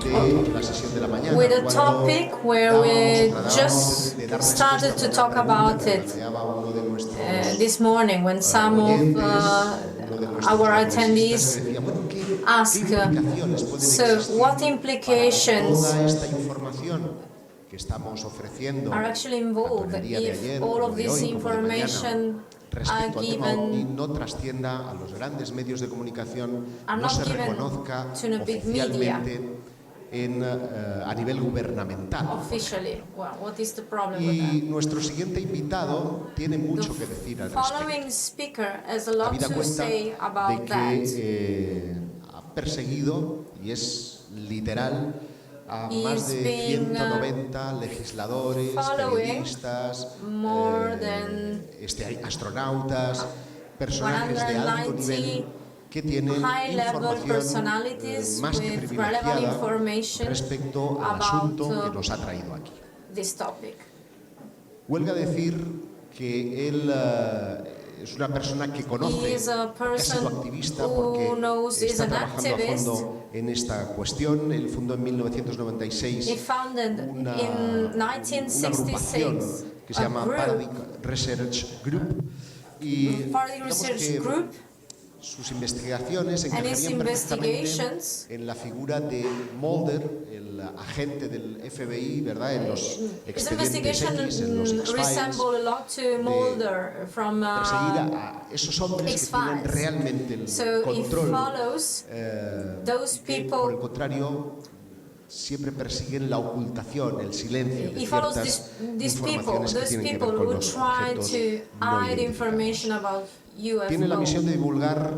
with a topic where we just started to talk about it this morning when some of our attendees asked, so what implications are actually involved if all of this information are not given to the big media a nivel gubernamental. Officially? Well, what is the problem with that? Y nuestro siguiente invitado tiene mucho que decir al Following respecto. speaker has a lot Habida to cuenta say about de that. que ha perseguido, y es literal, a más de 190 legisladores, periodistas, astronautas, personajes de alto nivel que tienen información más que privilegiada respecto al asunto que nos ha traído aquí. Huelga decir que él es una persona que conoce, que ha sido activista porque está trabajando a fondo en esta cuestión. Él fundó en 1996 una agrupación que se llama Paradigm Research Group y digamos que sus investigaciones encajarían perfectamente en la figura de Mulder, el agente del FBI, ¿verdad? En los expedientes X, en los X-Files, de perseguir a esos hombres que tienen realmente el control, que por el contrario siempre persiguen la ocultación, el silencio de ciertas informaciones que tienen que ver con los objetos no identificados. Tiene la misión de divulgar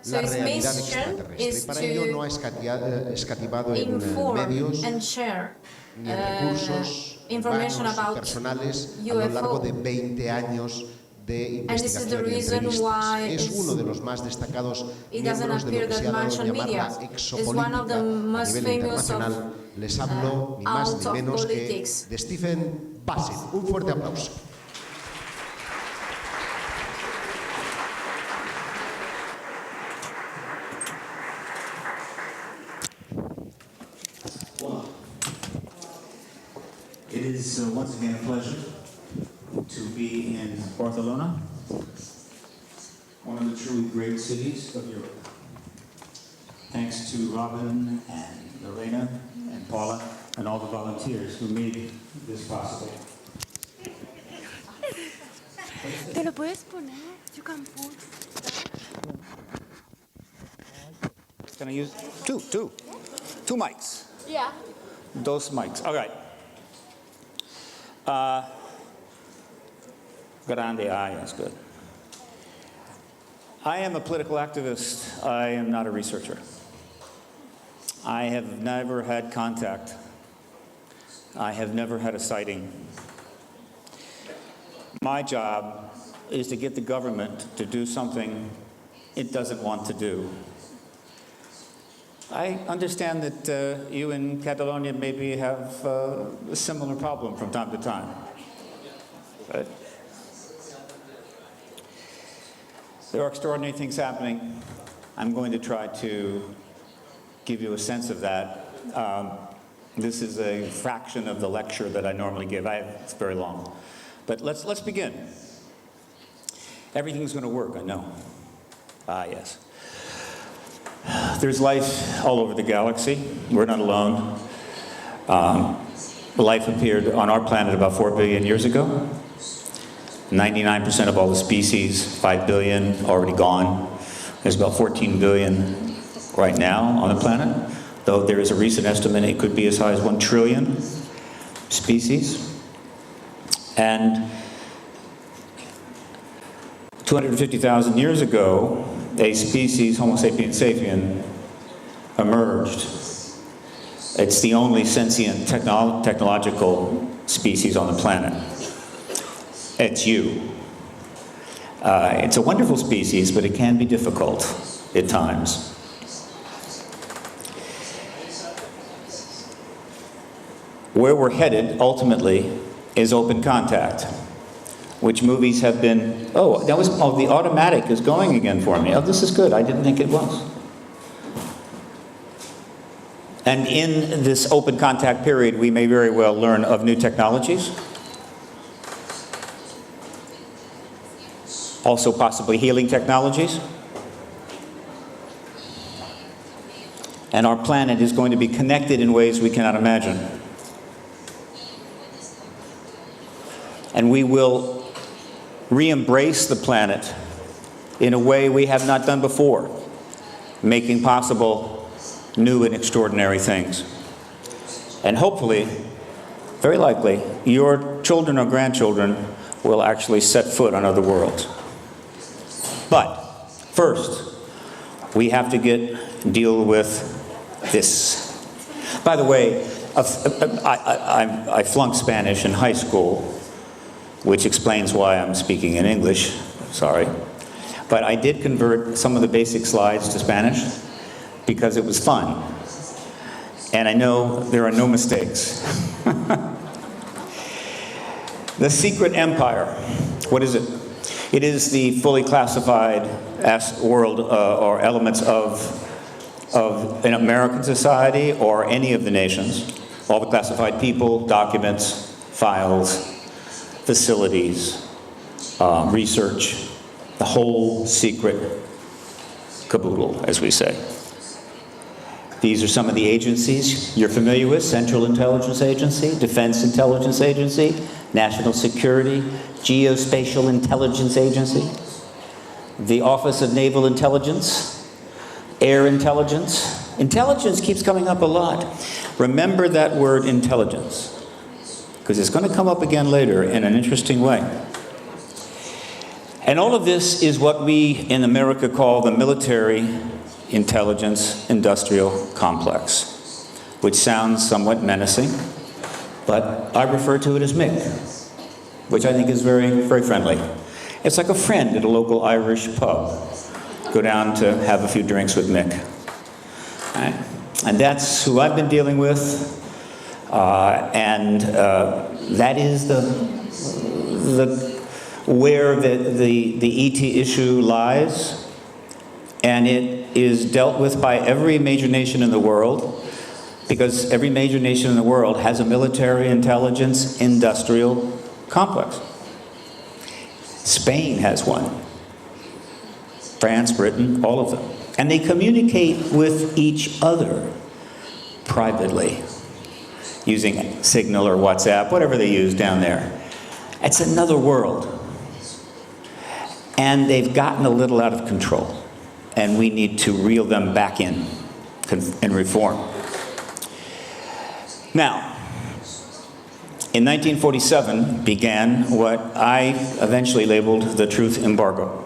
la realidad extraterrestre y para ello no ha escatimado en medios ni en recursos humanos y personales a lo largo de 20 años de investigación y entrevistas. Es uno de los más destacados miembros de lo que se ha dado en llamar la exopolítica a nivel internacional. Les hablo ni más ni menos que de Stephen Basset. Un fuerte aplauso. It is once again a pleasure to be in Barcelona, one of the truly great cities of Europe. Thanks to Robin and Lorena and Paula and all the volunteers who made this possible. ¿Te lo puedes poner? You can put. Can I use two mics? Yeah. Dos mics. All right. Grande, that's good. I am a political activist. I am not a researcher. I have never had contact. I have never had a sighting. My job is to get the government to do something it doesn't want to do. I understand that you in Catalonia maybe have a similar problem from time to time. Right? There are extraordinary things happening. I'm going to try to give you a sense of that. This is a fraction of the lecture that I normally give. It's very long. But let's begin. Everything's going to work, I know. Yes. There's life all over the galaxy. We're not alone. Life appeared on our planet about 4 billion years ago. 99% of all the species, 5 billion, already gone. There's about 14 billion right now on the planet, though there is a recent estimate it could be as high as 1 trillion species. And 250,000 years ago, a species, Homo sapiens sapien, emerged. It's the only sentient technological species on the planet. It's you. It's a wonderful species, but it can be difficult at times. Where we're headed, ultimately, is open contact, which movies have been, the automatic is going again for me. Oh, this is good, I didn't think it was. And in this open contact period, we may very well learn of new technologies, also possibly healing technologies. And our planet is going to be connected in ways we cannot imagine. And we will re-embrace the planet in a way we have not done before, making possible new and extraordinary things. And hopefully, very likely, your children or grandchildren will actually set foot on other worlds. But first, we have to deal with this. By the way, I flunked Spanish in high school, which explains why I'm speaking in English, sorry. But I did convert some of the basic slides to Spanish because it was fun. And I know there are no mistakes. The Secret Empire, what is it? It is the fully classified world or elements of an American society or any of the nations, all the classified people, documents, files, facilities, research, the whole secret caboodle, as we say. These are some of the agencies you're familiar with: Central Intelligence Agency, Defense Intelligence Agency, National Security, Geospatial Intelligence Agency, the Office of Naval Intelligence, Air Intelligence. Intelligence keeps coming up a lot. Remember that word intelligence, because it's going to come up again later in an interesting way. And all of this is what we in America call the military intelligence industrial complex, which sounds somewhat menacing, but I refer to it as MIC, which I think is very, very friendly. It's like a friend at a local Irish pub. Go down to have a few drinks with Mick. Right? And that's who I've been dealing with. That is where the ET issue lies. And it is dealt with by every major nation in the world, because every major nation in the world has a military intelligence industrial complex. Spain has one. France, Britain, all of them. And they communicate with each other privately, using Signal or WhatsApp, whatever they use down there. It's another world. And they've gotten a little out of control. And we need to reel them back in and reform. Now, in 1947 began what I eventually labeled the Truth Embargo.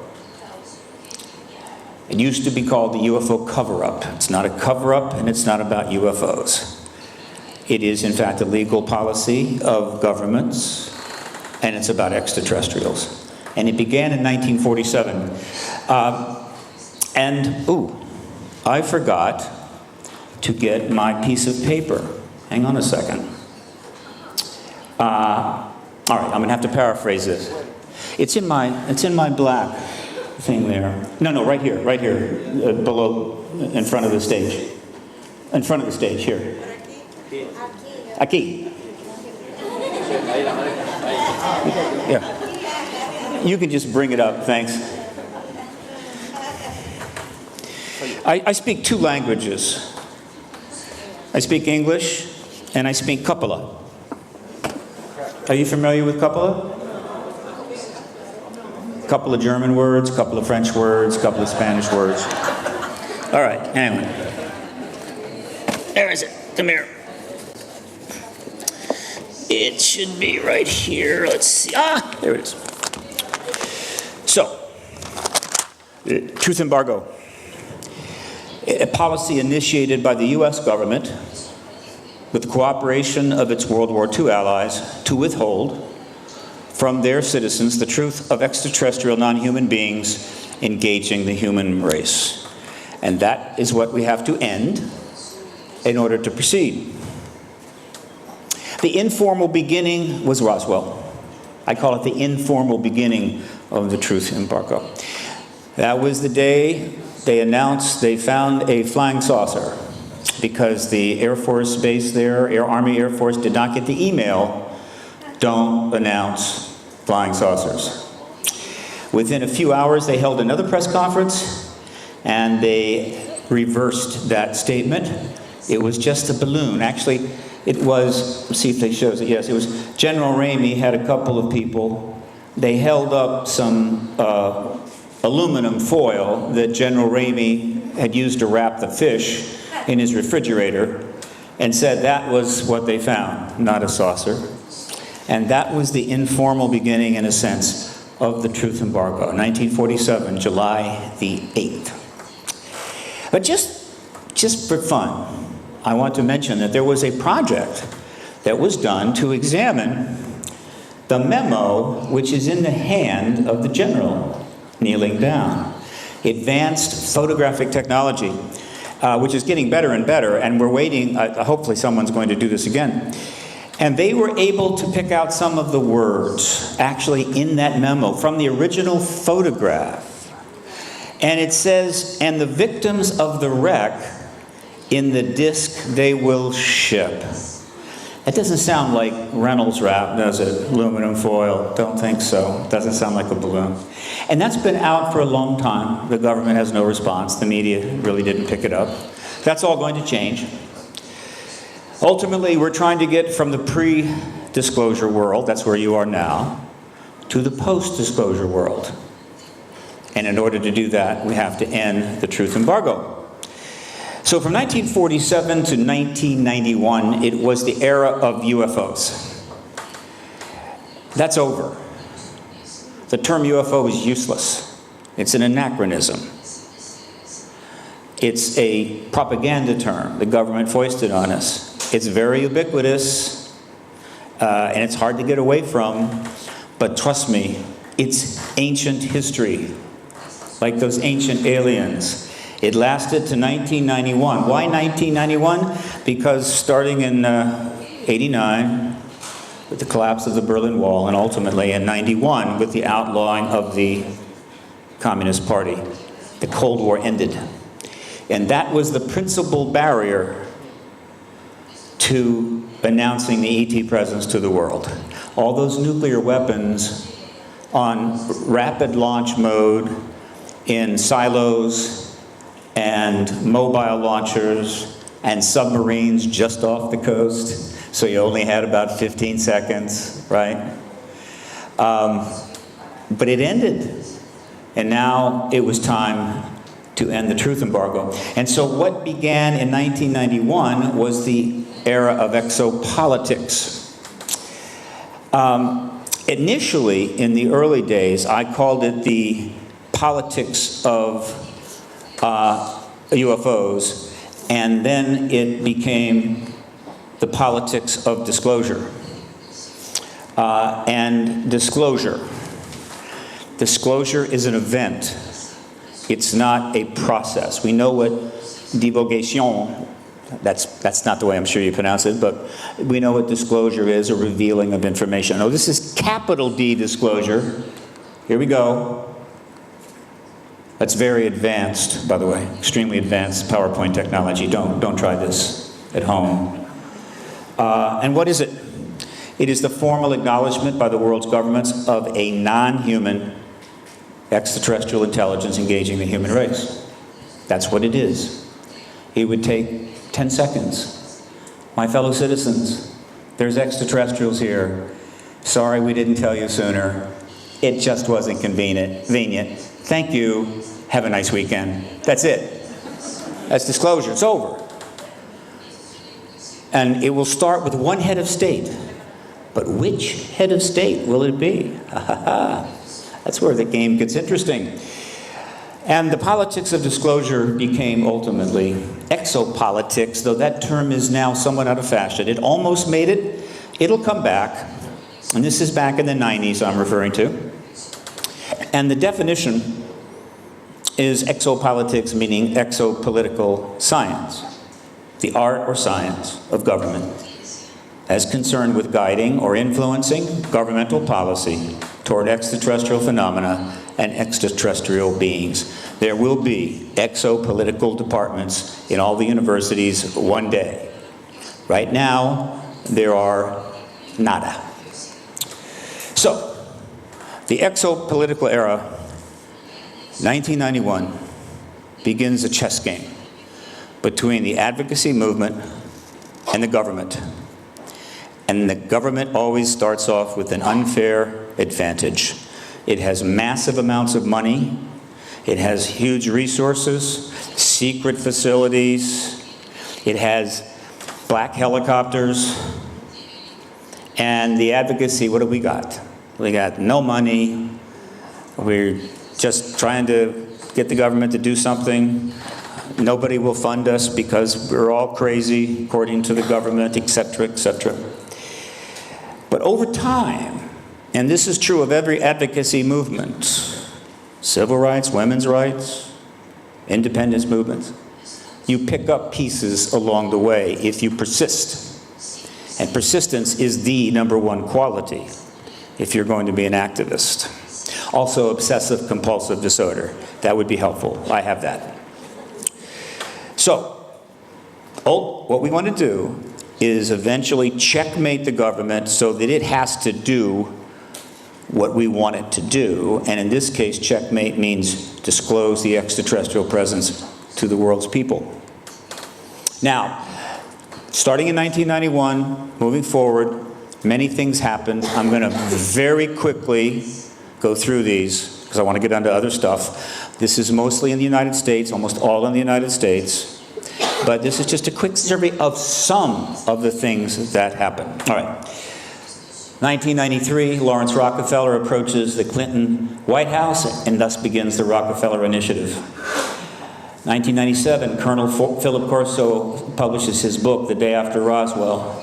It used to be called the UFO cover-up. It's not a cover-up, and it's not about UFOs. It is, in fact, a legal policy of governments, and it's about extraterrestrials. And it began in 1947. I forgot to get my piece of paper. Hang on a second. All right, I'm going to have to paraphrase this. It's in my black thing there. No, right here, below, in front of the stage. In front of the stage, here. Aquí. Yeah. You can just bring it up, thanks. I speak two languages. I speak English and I speak Cupola. Are you familiar with Cupola? A couple of German words, a couple of French words, a couple of Spanish words. All right, anyway. There is it. Come here. It should be right here. Let's see. Ah, there it is. So, Truth Embargo. A policy initiated by the U.S. government with the cooperation of its World War II allies to withhold from their citizens the truth of extraterrestrial non-human beings engaging the human race. And that is what we have to end in order to proceed. The informal beginning was Roswell. I call it the informal beginning of the Truth Embargo. That was the day they announced they found a flying saucer. because the Air Force base there, Army Air Force, did not get the email, don't announce flying saucers. Within a few hours, they held another press conference, and they reversed that statement. It was just a balloon. Actually, it was, let's see if they shows it. Yes, it was General Ramey had a couple of people. They held up some aluminum foil that General Ramey had used to wrap the fish in his refrigerator and said that was what they found, not a saucer. And that was the informal beginning, in a sense, of the Truth Embargo, 1947, July the 8th. But just for fun, I want to mention that there was a project that was done to examine the memo which is in the hand of the general kneeling down. Advanced photographic technology, which is getting better and better, and we're waiting, hopefully someone's going to do this again. And they were able to pick out some of the words actually in that memo from the original photograph. And it says, and the victims of the wreck in the disc they will ship. That doesn't sound like Reynolds wrap, does it? Aluminum foil, don't think so. Doesn't sound like a balloon. And that's been out for a long time. The government has no response. The media really didn't pick it up. That's all going to change. Ultimately, we're trying to get from the pre-disclosure world, that's where you are now, to the post-disclosure world. And in order to do that, we have to end the Truth Embargo. So from 1947 to 1991, it was the era of UFOs. That's over. The term UFO is useless. It's an anachronism. It's a propaganda term the government foisted on us. It's very ubiquitous, and it's hard to get away from, but trust me, it's ancient history, like those ancient aliens. It lasted to 1991. Why 1991? Because starting in 89, with the collapse of the Berlin Wall, and ultimately in 91, with the outlawing of the Communist Party, the Cold War ended. And that was the principal barrier to announcing the ET presence to the world. All those nuclear weapons on rapid launch mode in silos and mobile launchers and submarines just off the coast, so you only had about 15 seconds, right? But it ended, and now it was time to end the Truth Embargo. And so what began in 1991 was the era of exopolitics. Initially, in the early days, I called it the politics of UFOs, and then it became the politics of disclosure. And disclosure. Disclosure is an event. It's not a process. We know what divulgation, that's not the way I'm sure you pronounce it, but we know what disclosure is, a revealing of information. Oh, this is capital D disclosure. Here we go. That's very advanced, by the way, extremely advanced PowerPoint technology. Don't try this at home. And what is it? It is the formal acknowledgement by the world's governments of a non-human extraterrestrial intelligence engaging the human race. That's what it is. It would take 10 seconds. My fellow citizens, there's extraterrestrials here. Sorry we didn't tell you sooner. It just wasn't convenient. Thank you. Have a nice weekend. That's it. That's disclosure. It's over. And it will start with one head of state. But which head of state will it be? That's where the game gets interesting. And the politics of disclosure became ultimately exopolitics, though that term is now somewhat out of fashion. It almost made it. It'll come back. And this is back in the 90s I'm referring to. And the definition is exopolitics, meaning exopolitical science, the art or science of government, as concerned with guiding or influencing governmental policy toward extraterrestrial phenomena and extraterrestrial beings. There will be exopolitical departments in all the universities one day. Right now, there are nada. So, the exopolitical era, 1991, begins a chess game between the advocacy movement and the government. And the government always starts off with an unfair advantage. It has massive amounts of money. It has huge resources, secret facilities. It has black helicopters. And the advocacy, what do we got? We got no money. We're just trying to get the government to do something. Nobody will fund us because we're all crazy, according to the government, etc., etc. But over time, and this is true of every advocacy movement, civil rights, women's rights, independence movements, you pick up pieces along the way if you persist. And persistence is the #1 quality if you're going to be an activist. Also, obsessive compulsive disorder. That would be helpful. I have that. So, what we want to do is eventually checkmate the government so that it has to do what we want it to do. And in this case, checkmate means disclose the extraterrestrial presence to the world's people. Now, starting in 1991, moving forward, many things happened. I'm going to very quickly go through these because I want to get onto other stuff. This is mostly in the United States, almost all in the United States. But this is just a quick survey of some of the things that happened. All right. 1993, Lawrence Rockefeller approaches the Clinton White House and thus begins the Rockefeller Initiative. 1997, Colonel Philip Corso publishes his book, The Day After Roswell.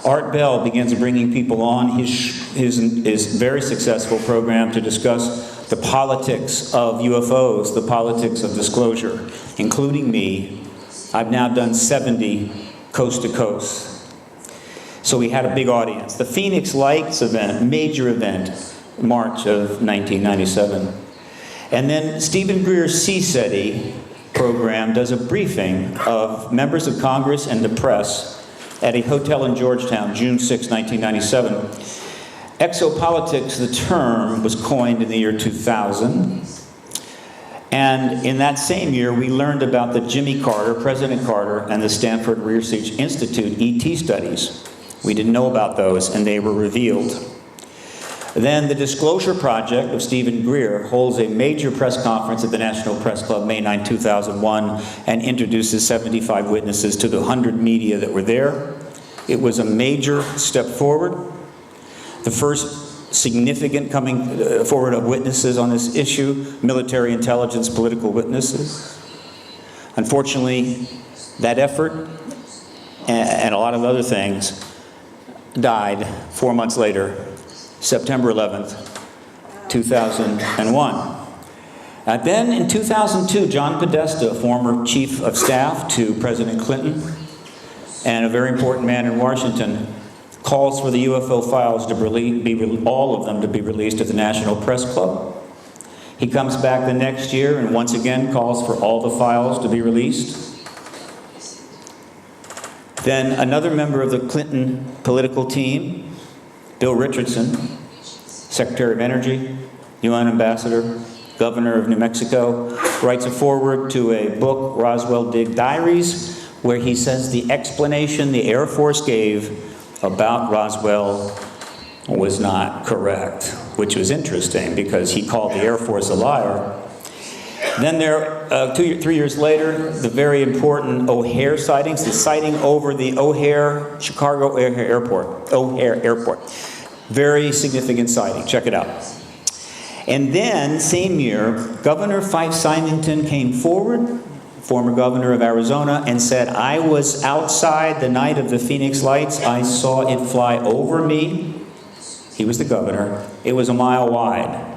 Art Bell begins bringing people on his very successful program to discuss the politics of UFOs, the politics of disclosure, including me. I've now done 70 coast to coast. So we had a big audience. The Phoenix Lights event, major event, March of 1997. And then Stephen Greer's CSETI program does a briefing of members of Congress and the press at a hotel in Georgetown, June 6, 1997. Exopolitics, the term, was coined in the year 2000. And in that same year, we learned about the Jimmy Carter, President Carter, and the Stanford Research Institute ET studies. We didn't know about those, and they were revealed. Then the Disclosure Project of Stephen Greer holds a major press conference at the National Press Club, May 9, 2001, and introduces 75 witnesses to the 100 media that were there. It was a major step forward. The first significant coming forward of witnesses on this issue, military intelligence, political witnesses. Unfortunately, that effort and a lot of other things died 4 months later, September 11th, 2001. Then in 2002, John Podesta, former chief of staff to President Clinton and a very important man in Washington, calls for the UFO files to all of them to be released at the National Press Club. He comes back the next year and once again calls for all the files to be released. Then another member of the Clinton political team, Bill Richardson, Secretary of Energy, UN Ambassador, Governor of New Mexico, writes a foreword to a book, Roswell Dig Diaries, where he says the explanation the Air Force gave about Roswell was not correct, which was interesting because he called the Air Force a liar. Then there, 3 years later, the very important O'Hare sightings, the sighting over the O'Hare, Chicago O'Hare Airport. Very significant sighting, check it out. And then, same year, Governor Fife Symington came forward, former governor of Arizona, and said, I was outside the night of the Phoenix Lights. I saw it fly over me. He was the governor. It was a mile wide.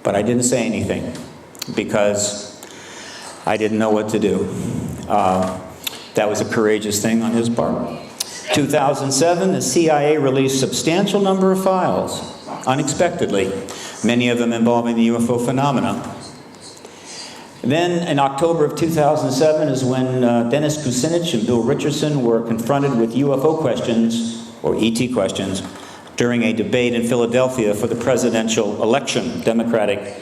But I didn't say anything because I didn't know what to do. That was a courageous thing on his part. 2007, the CIA released a substantial number of files, unexpectedly. many of them involving the UFO phenomena. Then in October of 2007 is when Dennis Kucinich and Bill Richardson were confronted with UFO questions, or ET questions, during a debate in Philadelphia for the presidential election, Democratic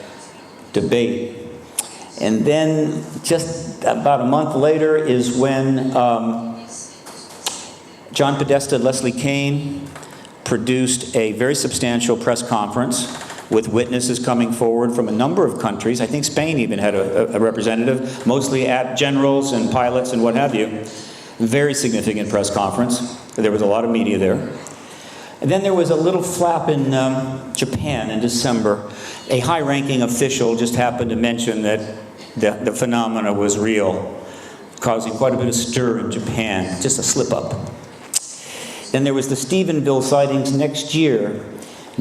debate. And then just about a month later is when John Podesta and Leslie Kean produced a very substantial press conference with witnesses coming forward from a number of countries. I think Spain even had a representative, mostly at generals and pilots and what have you. Very significant press conference. There was a lot of media there. And then there was a little flap in Japan in December. A high-ranking official just happened to mention that the phenomena was real, causing quite a bit of stir in Japan, just a slip-up. Then there was the Stephenville sightings next year.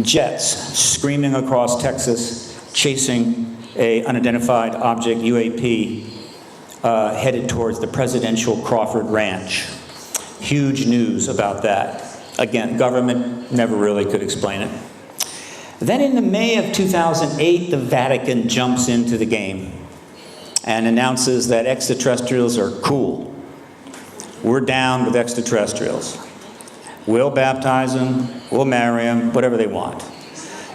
Jets screaming across Texas, chasing an unidentified object, UAP, headed towards the presidential Crawford Ranch. Huge news about that. Again, government never really could explain it. Then in the May of 2008, the Vatican jumps into the game and announces that extraterrestrials are cool. We're down with extraterrestrials. We'll baptize them, we'll marry them, whatever they want.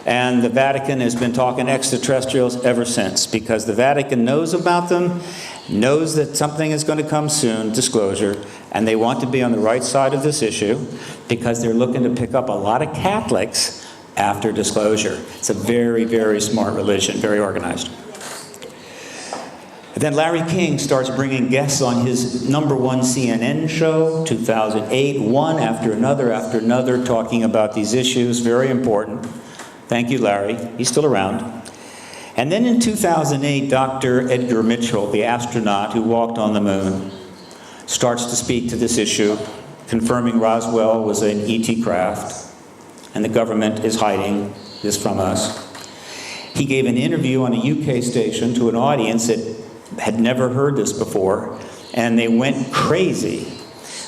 And the Vatican has been talking extraterrestrials ever since, because the Vatican knows about them, knows that something is going to come soon, disclosure, and they want to be on the right side of this issue because they're looking to pick up a lot of Catholics after disclosure. It's a very, very smart religion, very organized. And then Larry King starts bringing guests on his #1 CNN show, 2008, one after another, talking about these issues, very important. Thank you, Larry. He's still around. And then in 2008, Dr. Edgar Mitchell, the astronaut who walked on the moon, starts to speak to this issue, confirming Roswell was an ET craft, and the government is hiding this from us. He gave an interview on a UK station to an audience that had never heard this before, and they went crazy.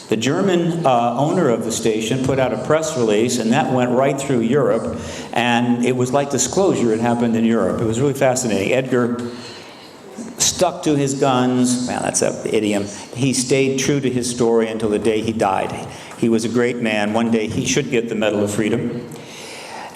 The German owner of the station put out a press release, and that went right through Europe, and it was like disclosure had happened in Europe. It was really fascinating. Edgar stuck to his guns. Well, that's an idiom. He stayed true to his story until the day he died. He was a great man. One day he should get the Medal of Freedom.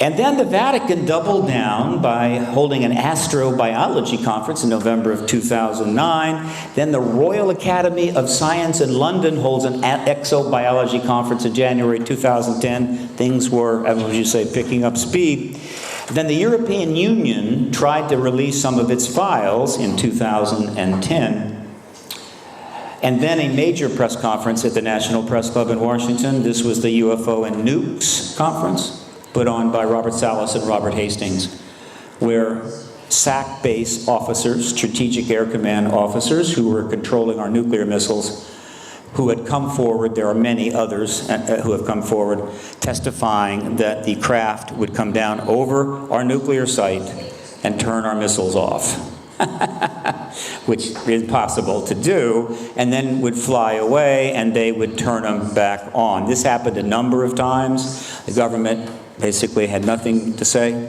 And then the Vatican doubled down by holding an astrobiology conference in November of 2009. Then the Royal Academy of Science in London holds an exobiology conference in January 2010. Things were, as would you say, picking up speed. Then the European Union tried to release some of its files in 2010. And then a major press conference at the National Press Club in Washington. This was the UFO and Nukes conference, put on by Robert Salas and Robert Hastings, where SAC base officers, Strategic Air Command officers, who were controlling our nuclear missiles, who had come forward, there are many others who have come forward, testifying that the craft would come down over our nuclear site and turn our missiles off, which is possible to do, and then would fly away and they would turn them back on. This happened a number of times. The government basically had nothing to say.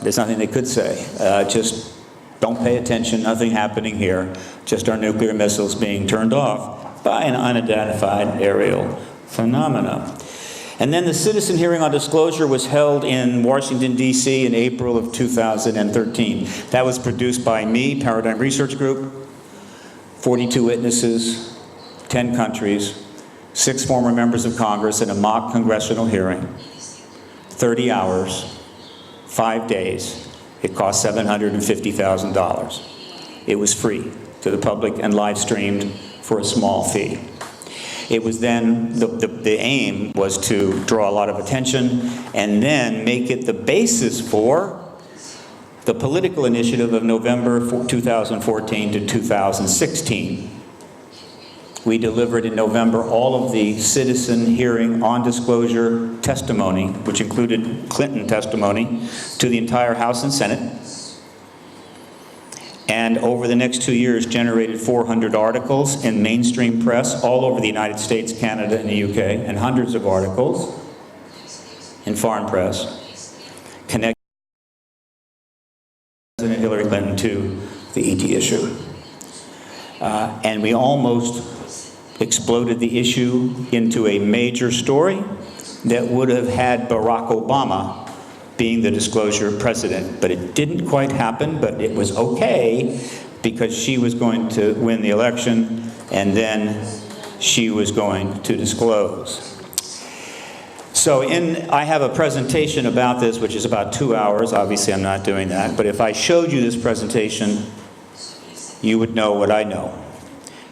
There's nothing they could say. Just don't pay attention, nothing happening here. Just our nuclear missiles being turned off by an unidentified aerial phenomena. And then the citizen hearing on disclosure was held in Washington, D.C. in April of 2013. That was produced by me, Paradigm Research Group, 42 witnesses, 10 countries, 6 former members of Congress in a mock congressional hearing. 30 hours, 5 days. It cost $750,000. It was free to the public and live streamed for a small fee. It was then, the aim was to draw a lot of attention and then make it the basis for the political initiative of November 2014 to 2016. We delivered in November all of the citizen hearing on disclosure testimony, which included Clinton testimony, to the entire House and Senate. And over the next 2 years generated 400 articles in mainstream press all over the United States, Canada, and the UK, and hundreds of articles in foreign press. President Hillary Clinton to the ET issue. And we almost exploded the issue into a major story that would have had Barack Obama being the disclosure president. But it didn't quite happen, but it was okay because she was going to win the election and then she was going to disclose. So I have a presentation about this, which is about 2 hours. Obviously, I'm not doing that. But if I showed you this presentation, you would know what I know.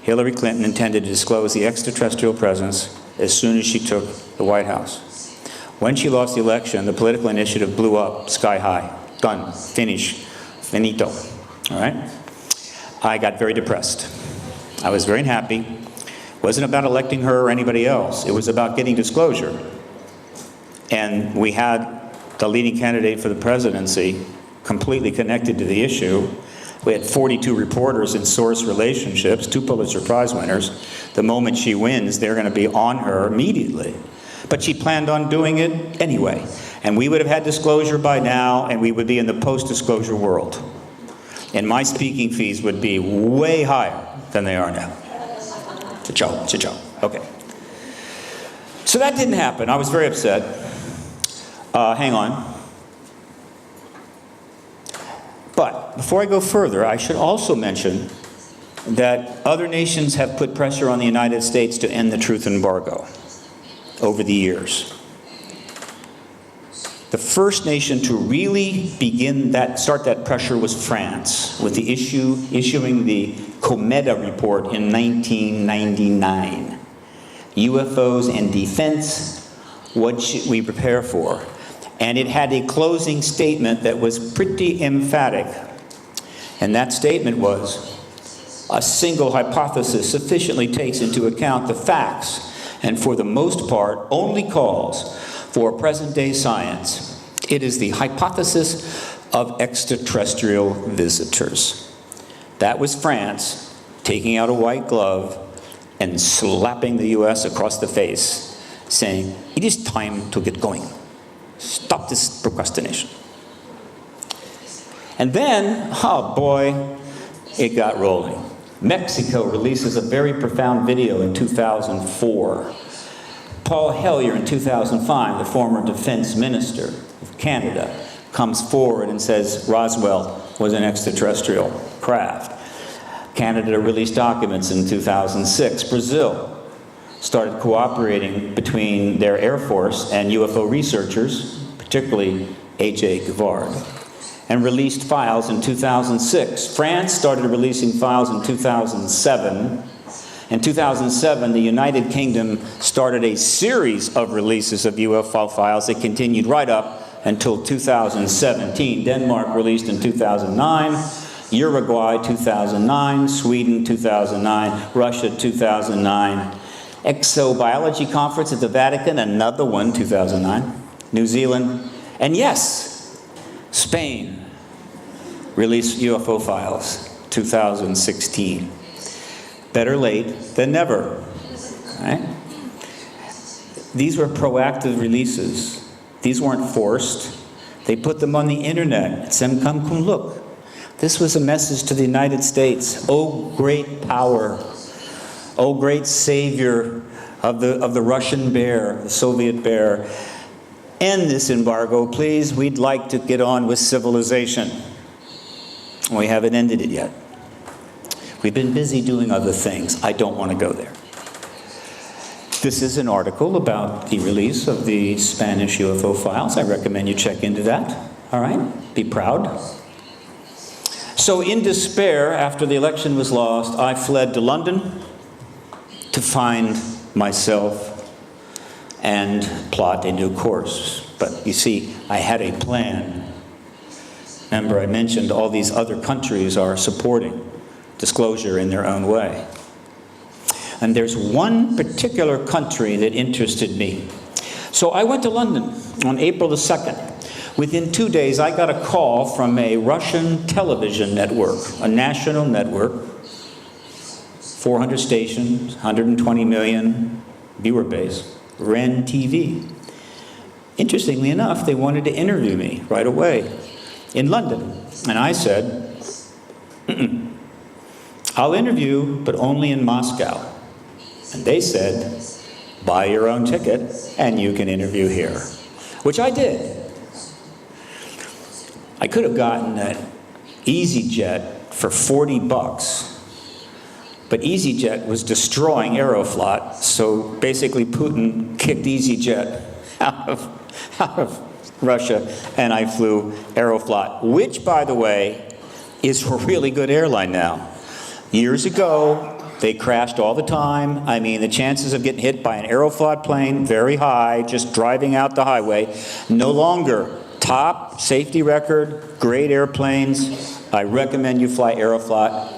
Hillary Clinton intended to disclose the extraterrestrial presence as soon as she took the White House. When she lost the election, the political initiative blew up sky high. Done. Finish. Finito. All right? I got very depressed. I was very unhappy. It wasn't about electing her or anybody else. It was about getting disclosure. And we had the leading candidate for the presidency completely connected to the issue. We had 42 reporters in source relationships, 2 Pulitzer Prize winners. The moment she wins, they're going to be on her immediately. But she planned on doing it anyway. And we would have had disclosure by now, and we would be in the post-disclosure world. And my speaking fees would be way higher than they are now. Cha-chow. Okay. So that didn't happen. I was very upset. Hang on. But before I go further, I should also mention that other nations have put pressure on the United States to end the Truth Embargo over the years. The first nation to really start that pressure was France, with the issuing the Cometa report in 1999. UFOs and defense, what should we prepare for? And it had a closing statement that was pretty emphatic. And that statement was, a single hypothesis sufficiently takes into account the facts, and for the most part, only calls for present-day science. It is the hypothesis of extraterrestrial visitors. That was France taking out a white glove and slapping the US across the face, saying, it is time to get going. Stop this procrastination. And then, oh boy, it got rolling. Mexico releases a very profound video in 2004. Paul Hellyer in 2005, the former defense minister of Canada, comes forward and says Roswell was an extraterrestrial craft. Canada released documents in 2006. Brazil started cooperating between their Air Force and UFO researchers, particularly H.A. Gavard, and released files in 2006. France started releasing files in 2007. In 2007, the United Kingdom started a series of releases of UFO files that continued right up until 2017. Denmark released in 2009, Uruguay 2009, Sweden 2009, Russia 2009. Exobiology Conference at the Vatican, another one, 2009. New Zealand, and yes, Spain released UFO files, 2016. Better late than never, right? These were proactive releases. These weren't forced. They put them on the internet. Said, come look. This was a message to the United States. Oh, great power. Oh, great savior of the Russian bear, the Soviet bear. End this embargo, please. We'd like to get on with civilization. We haven't ended it yet. We've been busy doing other things. I don't want to go there. This is an article about the release of the Spanish UFO files. I recommend you check into that. All right? Be proud. So in despair, after the election was lost, I fled to London to find myself and plot a new course. But you see, I had a plan. Remember, I mentioned all these other countries are supporting disclosure in their own way. And there's one particular country that interested me. So I went to London on April the 2nd. Within 2 days, I got a call from a Russian television network, a national network, 400 stations, 120 million viewer base, REN TV. Interestingly enough, they wanted to interview me right away. in London. And I said, I'll interview, but only in Moscow. And they said, buy your own ticket and you can interview here, which I did. I could have gotten an EasyJet for $40, but EasyJet was destroying Aeroflot, so basically Putin kicked EasyJet out of Russia, and I flew Aeroflot, which, by the way, is a really good airline now. Years ago, they crashed all the time. I mean, the chances of getting hit by an Aeroflot plane, very high, just driving out the highway. No longer. Top safety record, great airplanes. I recommend you fly Aeroflot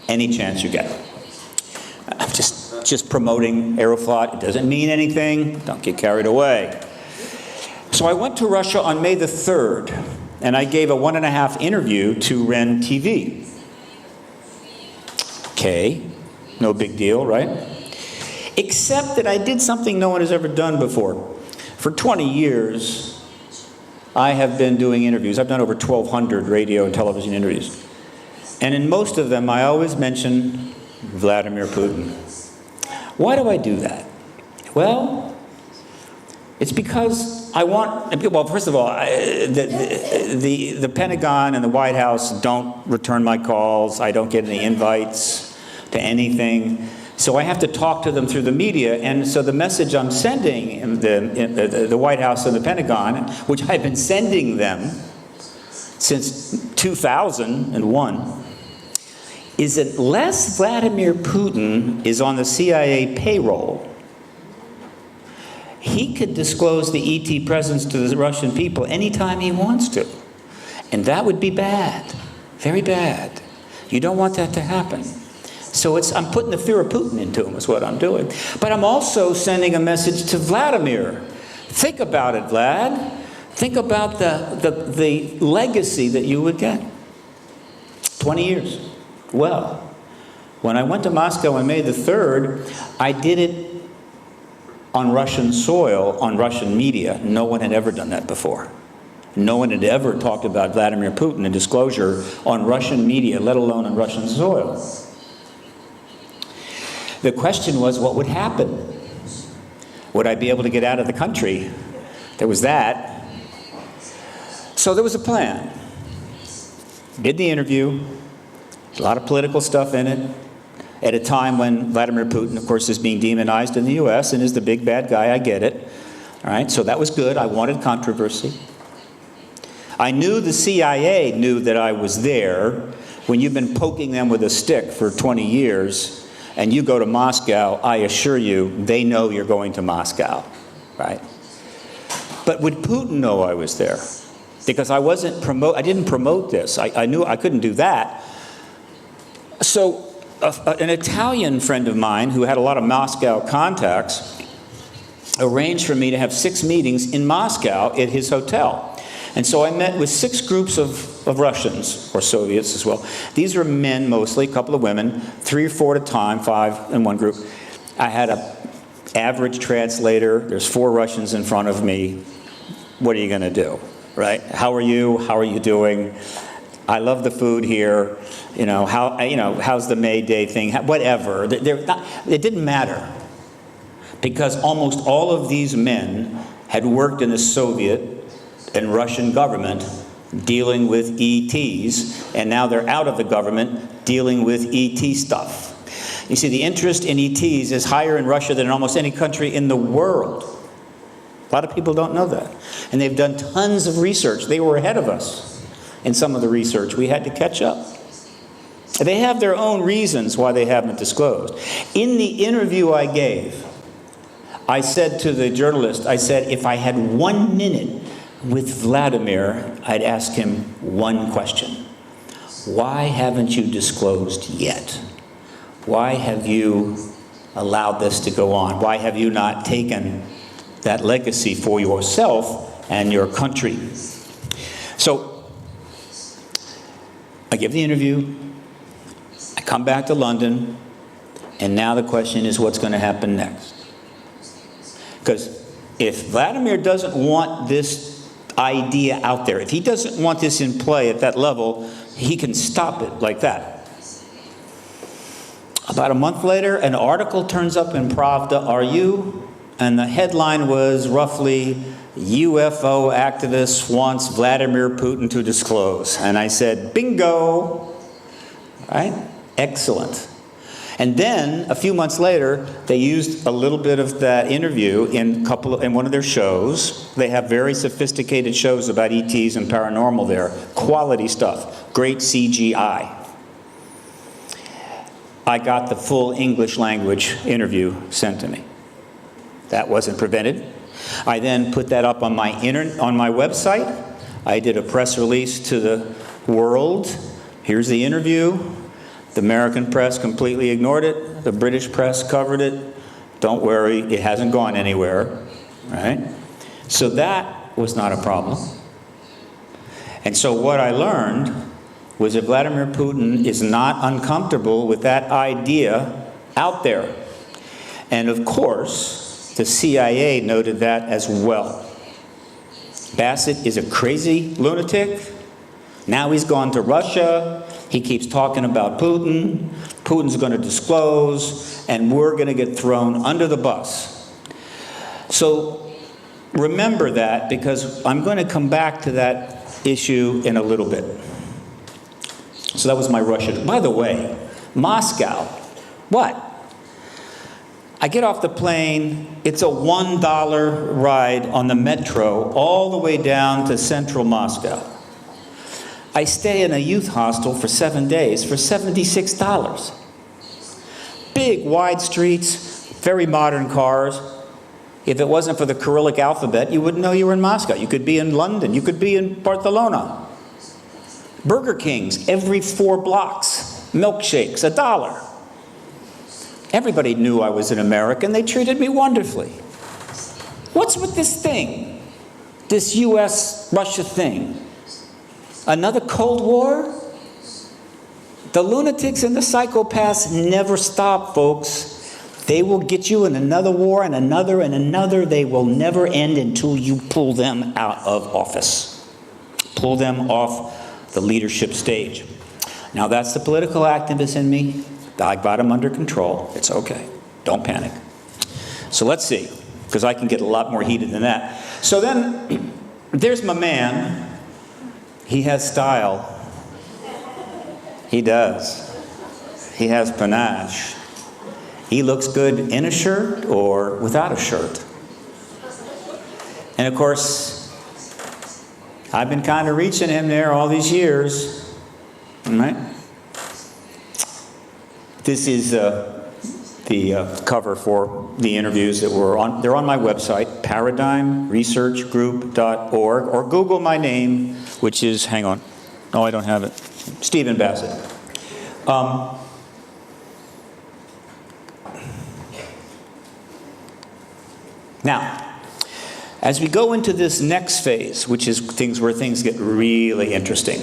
any chance you get. I'm just promoting Aeroflot. It doesn't mean anything. Don't get carried away. So I went to Russia on May the 3rd, and I gave a 1.5 interview to REN TV. Okay, no big deal, right? Except that I did something no one has ever done before. For 20 years, I have been doing interviews. I've done over 1,200 radio and television interviews. And in most of them, I always mention Vladimir Putin. Why do I do that? Well, it's because I want, well, first of all, the Pentagon and the White House don't return my calls. I don't get any invites to anything. So I have to talk to them through the media, and so the message I'm sending in the White House and the Pentagon, which I've been sending them since 2001, is that unless Vladimir Putin is on the CIA payroll, he could disclose the ET presence to the Russian people anytime he wants to. And that would be bad, very bad. You don't want that to happen. So I'm putting the fear of Putin into him is what I'm doing. But I'm also sending a message to Vladimir. Think about it, Vlad. Think about the legacy that you would get. 20 years. Well, when I went to Moscow on May the 3rd, I did it on Russian soil, on Russian media. No one had ever done that before. No one had ever talked about Vladimir Putin and disclosure on Russian media, let alone on Russian soil. The question was, what would happen? Would I be able to get out of the country? There was that. So there was a plan. Did the interview, a lot of political stuff in it, at a time when Vladimir Putin, of course, is being demonized in the US and is the big bad guy. I get it. All right, so that was good. I wanted controversy. I knew the CIA knew that I was there. When you've been poking them with a stick for 20 years and you go to Moscow, I assure you, they know you're going to Moscow, right? But would Putin know I was there? Because I didn't promote this. I knew I couldn't do that. So an Italian friend of mine who had a lot of Moscow contacts arranged for me to have 6 meetings in Moscow at his hotel. And so I met with 6 groups of Russians, or Soviets as well. These were men mostly, a couple of women, 3 or 4 at a time, 5 in one group. I had an average translator. There's 4 Russians in front of me. What are you going to do, right? How are you? How are you doing? I love the food here. How's the May Day thing? Whatever. It didn't matter, because almost all of these men had worked in the Soviet and Russian government dealing with ETs, and now they're out of the government dealing with ET stuff. You see, the interest in ETs is higher in Russia than in almost any country in the world. A lot of people don't know that. And they've done tons of research. They were ahead of us in some of the research. We had to catch up. They have their own reasons why they haven't disclosed. In the interview I gave, I said to the journalist, I said, if I had 1 minute with Vladimir, I'd ask him one question. Why haven't you disclosed yet? Why have you allowed this to go on? Why have you not taken that legacy for yourself and your country? So I give the interview, I come back to London, and now the question is, what's going to happen next? Because if Vladimir doesn't want this idea out there. If he doesn't want this in play at that level, he can stop it like that. About a month later, an article turns up in Pravda RU, and the headline was roughly, UFO activist wants Vladimir Putin to disclose. And I said, bingo, right? Excellent. And then, a few months later, they used a little bit of that interview in one of their shows. They have very sophisticated shows about ETs and paranormal there. Quality stuff. Great CGI. I got the full English language interview sent to me. That wasn't prevented. I then put that up on my website. I did a press release to the world. Here's the interview. The American press completely ignored it. The British press covered it. Don't worry, it hasn't gone anywhere, right? So that was not a problem. And so what I learned was that Vladimir Putin is not uncomfortable with that idea out there. And of course, the CIA noted that as well. Basset is a crazy lunatic. Now he's gone to Russia. He keeps talking about Putin. Putin's going to disclose, and we're going to get thrown under the bus. So remember that, because I'm going to come back to that issue in a little bit. So that was my Russia. By the way, Moscow, what? I get off the plane, it's a $1 ride on the metro all the way down to central Moscow. I stay in a youth hostel for 7 days for $76. Big, wide streets, very modern cars. If it wasn't for the Cyrillic alphabet, you wouldn't know you were in Moscow. You could be in London, you could be in Barcelona. Burger Kings every 4 blocks, milkshakes, $1. Everybody knew I was an American. They treated me wonderfully. What's with this thing? This US-Russia thing? Another Cold War? The lunatics and the psychopaths never stop, folks. They will get you in another war and another and another. They will never end until you pull them out of office. Pull them off the leadership stage. Now that's the political activist in me. I got them under control. It's okay. Don't panic. So let's see, because I can get a lot more heated than that. So then, there's my man. He has style. He does. He has panache. He looks good in a shirt or without a shirt. And of course, I've been kind of reaching him there all these years, right? This is the cover for the interviews that were on. They're on my website, paradigmresearchgroup.org, or Google my name, which is, hang on, no, I don't have it, Stephen Basset. Now, as we go into this next phase, which is where things get really interesting,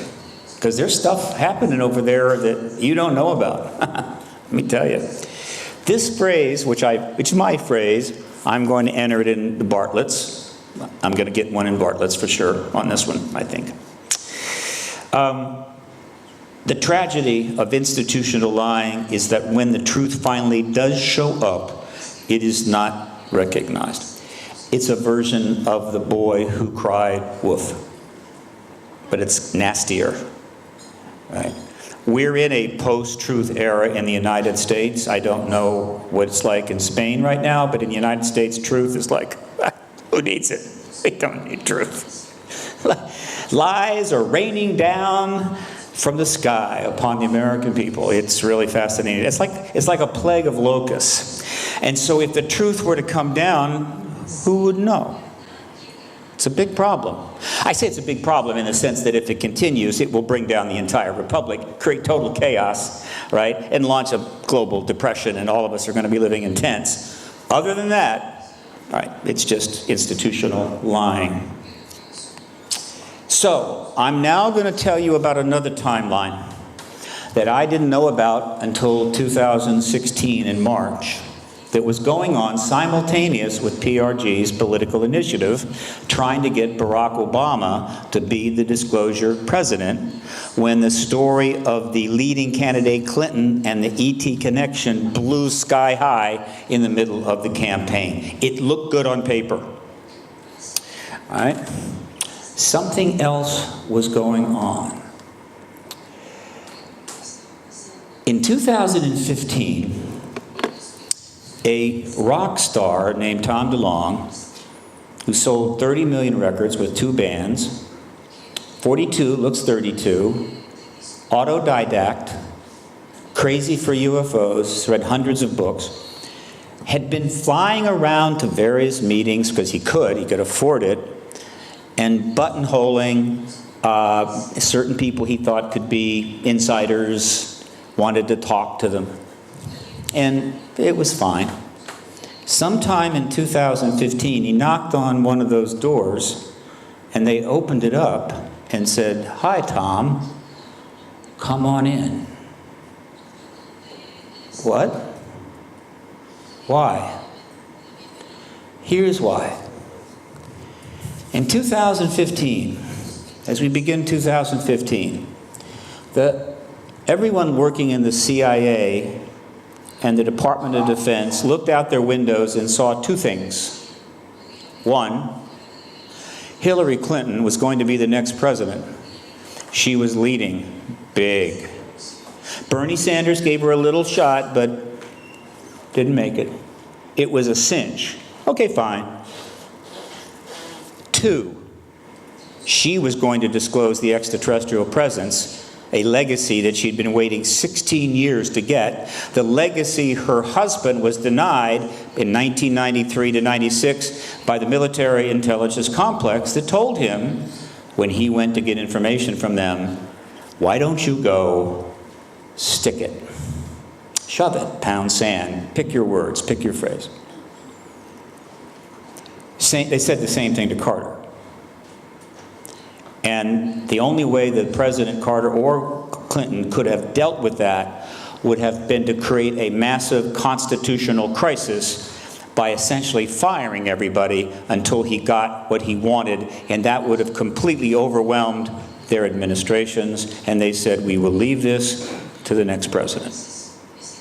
because there's stuff happening over there that you don't know about. Let me tell you. This phrase, which is my phrase, I'm going to enter it in the Bartlett's. I'm going to get one in Bartlett's for sure on this one, I think. The tragedy of institutional lying is that when the truth finally does show up, it is not recognized. It's a version of the boy who cried wolf, but it's nastier, right? We're in a post-truth era in the United States. I don't know what it's like in Spain right now, but in the United States, truth is like, who needs it? We don't need truth. Lies are raining down from the sky upon the American people. It's really fascinating. It's like a plague of locusts. And so if the truth were to come down, who would know? It's a big problem. I say it's a big problem in the sense that if it continues, it will bring down the entire republic, create total chaos, right? And launch a global depression, and all of us are going to be living in tents. Other than that, right, it's just institutional lying. So, I'm now going to tell you about another timeline that I didn't know about until 2016 in March. that was going on simultaneous with PRG's political initiative, trying to get Barack Obama to be the disclosure president, when the story of the leading candidate Clinton and the ET connection blew sky high in the middle of the campaign. It looked good on paper. All right? Something else was going on. In 2015, a rock star named Tom DeLonge, who sold 30 million records with 2 bands, 42, looks 32, autodidact, crazy for UFOs, read hundreds of books, had been flying around to various meetings because he could afford it, and buttonholing certain people he thought could be insiders, wanted to talk to them. And it was fine. Sometime in 2015, he knocked on one of those doors, and they opened it up and said, "Hi, Tom, come on in." What? Why? Here's why. In 2015, as we begin 2015, everyone working in the CIA and the Department of Defense looked out their windows and saw 2 things. One, Hillary Clinton was going to be the next president. She was leading big. Bernie Sanders gave her a little shot, but didn't make it. It was a cinch. Okay, fine. 2, she was going to disclose the extraterrestrial presence, a legacy that she'd been waiting 16 years to get, the legacy her husband was denied in 1993 to 96 by the military intelligence complex that told him, when he went to get information from them, "Why don't you go stick it? Shove it, pound sand, pick your words, pick your phrase." They said the same thing to Carter. And the only way that President Carter or Clinton could have dealt with that would have been to create a massive constitutional crisis by essentially firing everybody until he got what he wanted, and that would have completely overwhelmed their administrations, and they said, "We will leave this to the next president."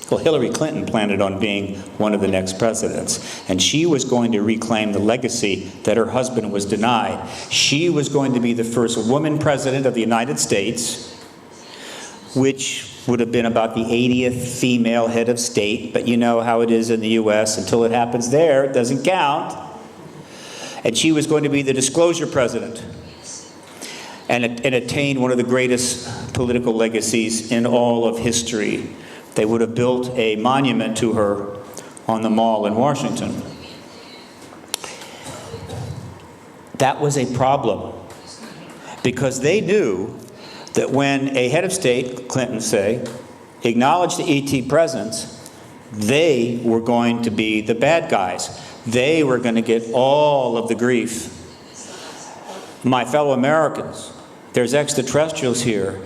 Well, Hillary Clinton planned on being one of the next presidents, and she was going to reclaim the legacy that her husband was denied. She was going to be the first woman president of the United States, which would have been about the 80th female head of state, but you know how it is in the US, until it happens there, it doesn't count. And she was going to be the disclosure president and attain one of the greatest political legacies in all of history. They would have built a monument to her on the Mall in Washington. That was a problem, because they knew that when a head of state, Clinton say, acknowledged the ET presence, they were going to be the bad guys. They were going to get all of the grief. My fellow Americans, there's extraterrestrials here.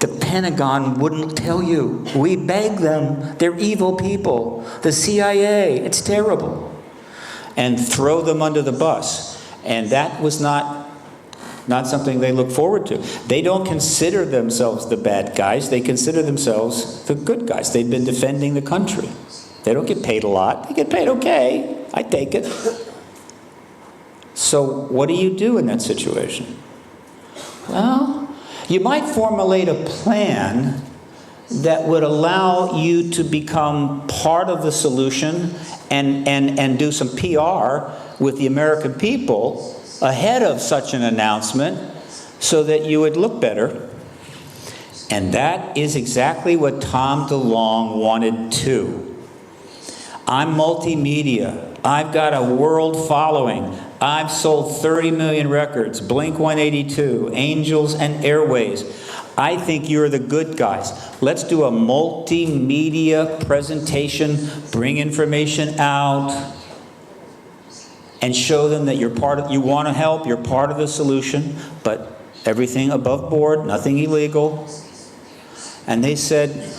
The Pentagon wouldn't tell you. We beg them. They're evil people. The CIA, it's terrible. And throw them under the bus. And that was not something they look forward to. They don't consider themselves the bad guys. They consider themselves the good guys. They've been defending the country. They don't get paid a lot. They get paid okay. I take it. So what do you do in that situation? Well, you might formulate a plan that would allow you to become part of the solution and do some PR with the American people ahead of such an announcement so that you would look better. And that is exactly what Tom DeLonge wanted too. I'm multimedia. I've got a world following. I've sold 30 million records, Blink-182, Angels and Airways. I think you're the good guys. Let's do a multimedia presentation, bring information out, and show them that you're part of, you want to help, you're part of the solution, but everything above board, nothing illegal. And they said,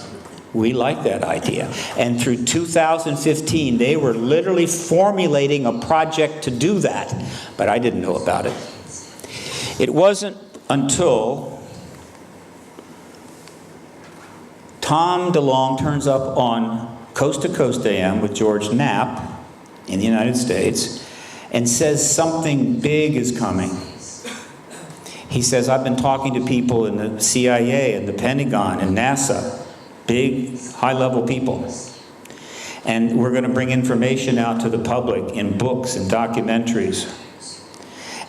We like that idea. And through 2015, they were literally formulating a project to do that. But I didn't know about it. It wasn't until Tom DeLonge turns up on Coast to Coast AM with George Knapp in the United States and says something big is coming. He says, I've been talking to people in the CIA and the Pentagon and NASA, big, high-level people. And we're going to bring information out to the public in books and documentaries.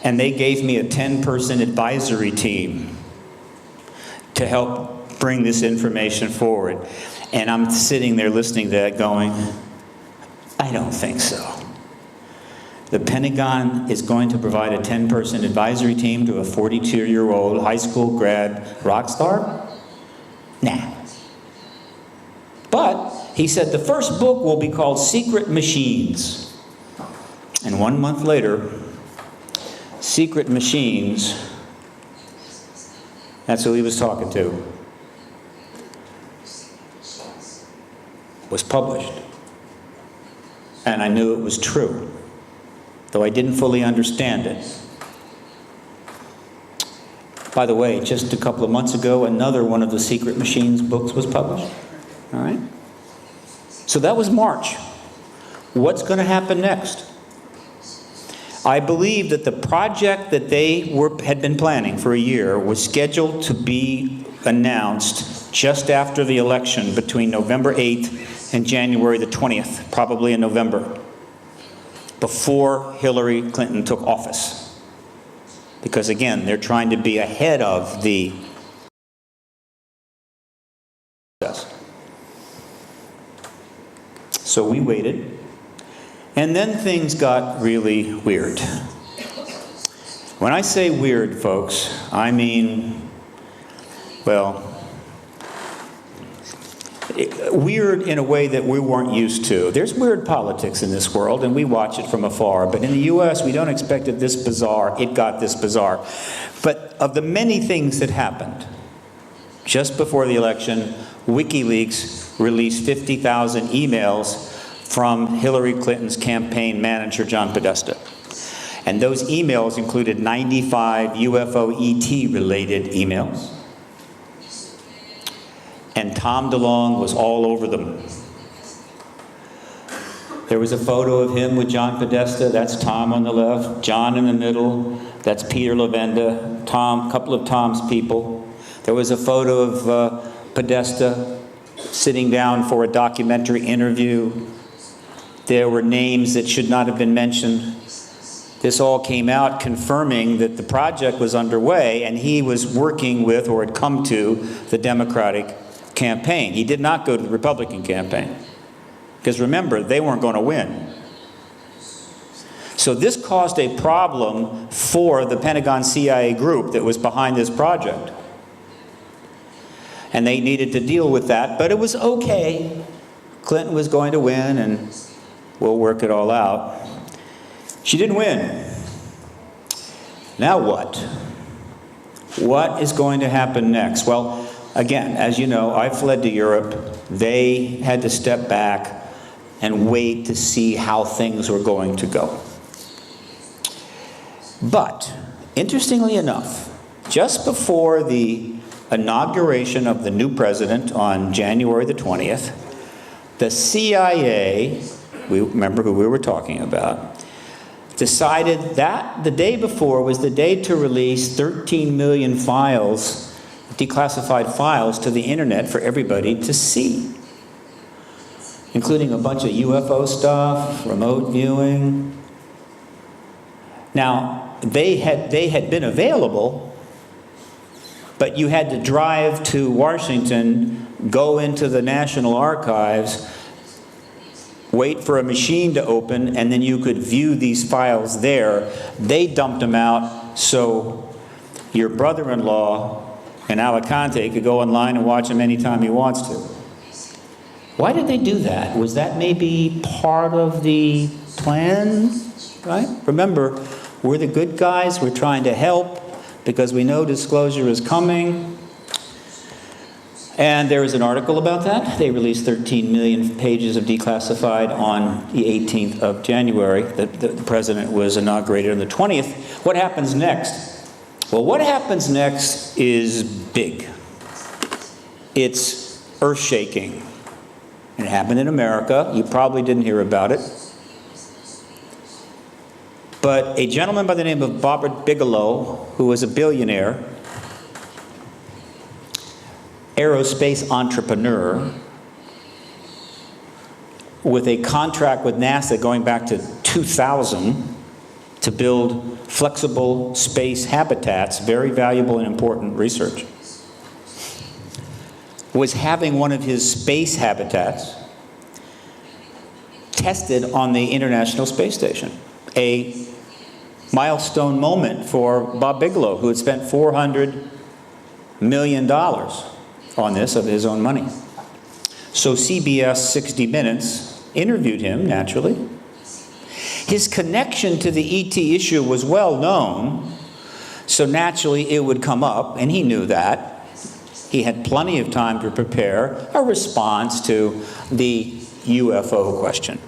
And they gave me a 10-person advisory team to help bring this information forward. And I'm sitting there listening to that going, I don't think so. The Pentagon is going to provide a 10-person advisory team to a 42-year-old high school grad rock star? Nah. But he said the first book will be called Secret Machines. And 1 month later, Secret Machines, that's who he was talking to, was published. And I knew it was true, though I didn't fully understand it. By the way, just a couple of months ago, another one of the Secret Machines books was published. All right? So that was March. What's going to happen next? I believe that the project that they had been planning for a year was scheduled to be announced just after the election between November 8th and January the 20th, probably in November, before Hillary Clinton took office. Because again, they're trying to be ahead of the process. So we waited, and then things got really weird. When I say weird, folks, I mean, well, weird in a way that we weren't used to. There's weird politics in this world, and we watch it from afar. But in the U.S., we don't expect it this bizarre. It got this bizarre. But of the many things that happened, just before the election, WikiLeaks released 50,000 emails from Hillary Clinton's campaign manager, John Podesta. And those emails included 95 UFO ET-related emails. And Tom DeLonge was all over them. There was a photo of him with John Podesta. That's Tom on the left, John in the middle. That's Peter Lavenda, Tom, a couple of Tom's people. There was a photo of Podesta sitting down for a documentary interview. There were names that should not have been mentioned. This all came out confirming that the project was underway and he was working with or had come to the Democratic campaign. He did not go to the Republican campaign. Because remember, they weren't going to win. So this caused a problem for the Pentagon CIA group that was behind this project. And they needed to deal with that, but it was okay. Clinton was going to win and we'll work it all out. She didn't win. Now what? What is going to happen next? Well, again, as you know, I fled to Europe. They had to step back and wait to see how things were going to go. But, interestingly enough, just before the inauguration of the new president on January the 20th, the CIA, we remember who we were talking about, decided that the day before was the day to release 13 million files, declassified files, to the internet for everybody to see, including a bunch of UFO stuff, remote viewing. Now, they had been available, but you had to drive to Washington, go into the National Archives, wait for a machine to open, and then you could view these files there. They dumped them out so your brother-in-law in Alicante could go online and watch them anytime he wants to. Why did they do that? Was that maybe part of the plan? Right? Remember, we're the good guys. We're trying to help because we know disclosure is coming. And there was an article about that. They released 13 million pages of declassified on the 18th of January. The president was inaugurated on the 20th. What happens next? Well, what happens next is big. It's earth-shaking. It happened in America. You probably didn't hear about it. But a gentleman by the name of Robert Bigelow, who was a billionaire, aerospace entrepreneur, with a contract with NASA going back to 2000 to build flexible space habitats, very valuable and important research, was having one of his space habitats tested on the International Space Station. A milestone moment for Bob Bigelow, who had spent $400 million on this of his own money. So CBS 60 Minutes interviewed him, naturally. His connection to the ET issue was well known, so naturally it would come up, and he knew that. He had plenty of time to prepare a response to the UFO question.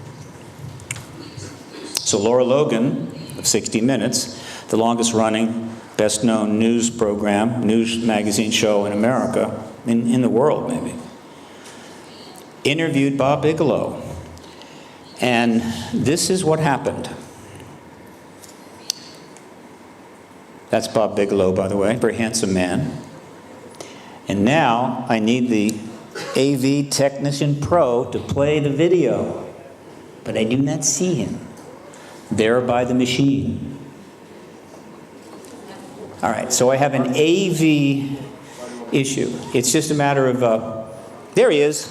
So Laura Logan of 60 Minutes, the longest running, best known news program, news magazine show in America, in the world maybe, interviewed Bob Bigelow. And this is what happened. That's Bob Bigelow, by the way, very handsome man. And now I need the AV Technician Pro to play the video, but I do not see him there by the machine. All right, so I have an AV issue. It's just a matter of, there he is.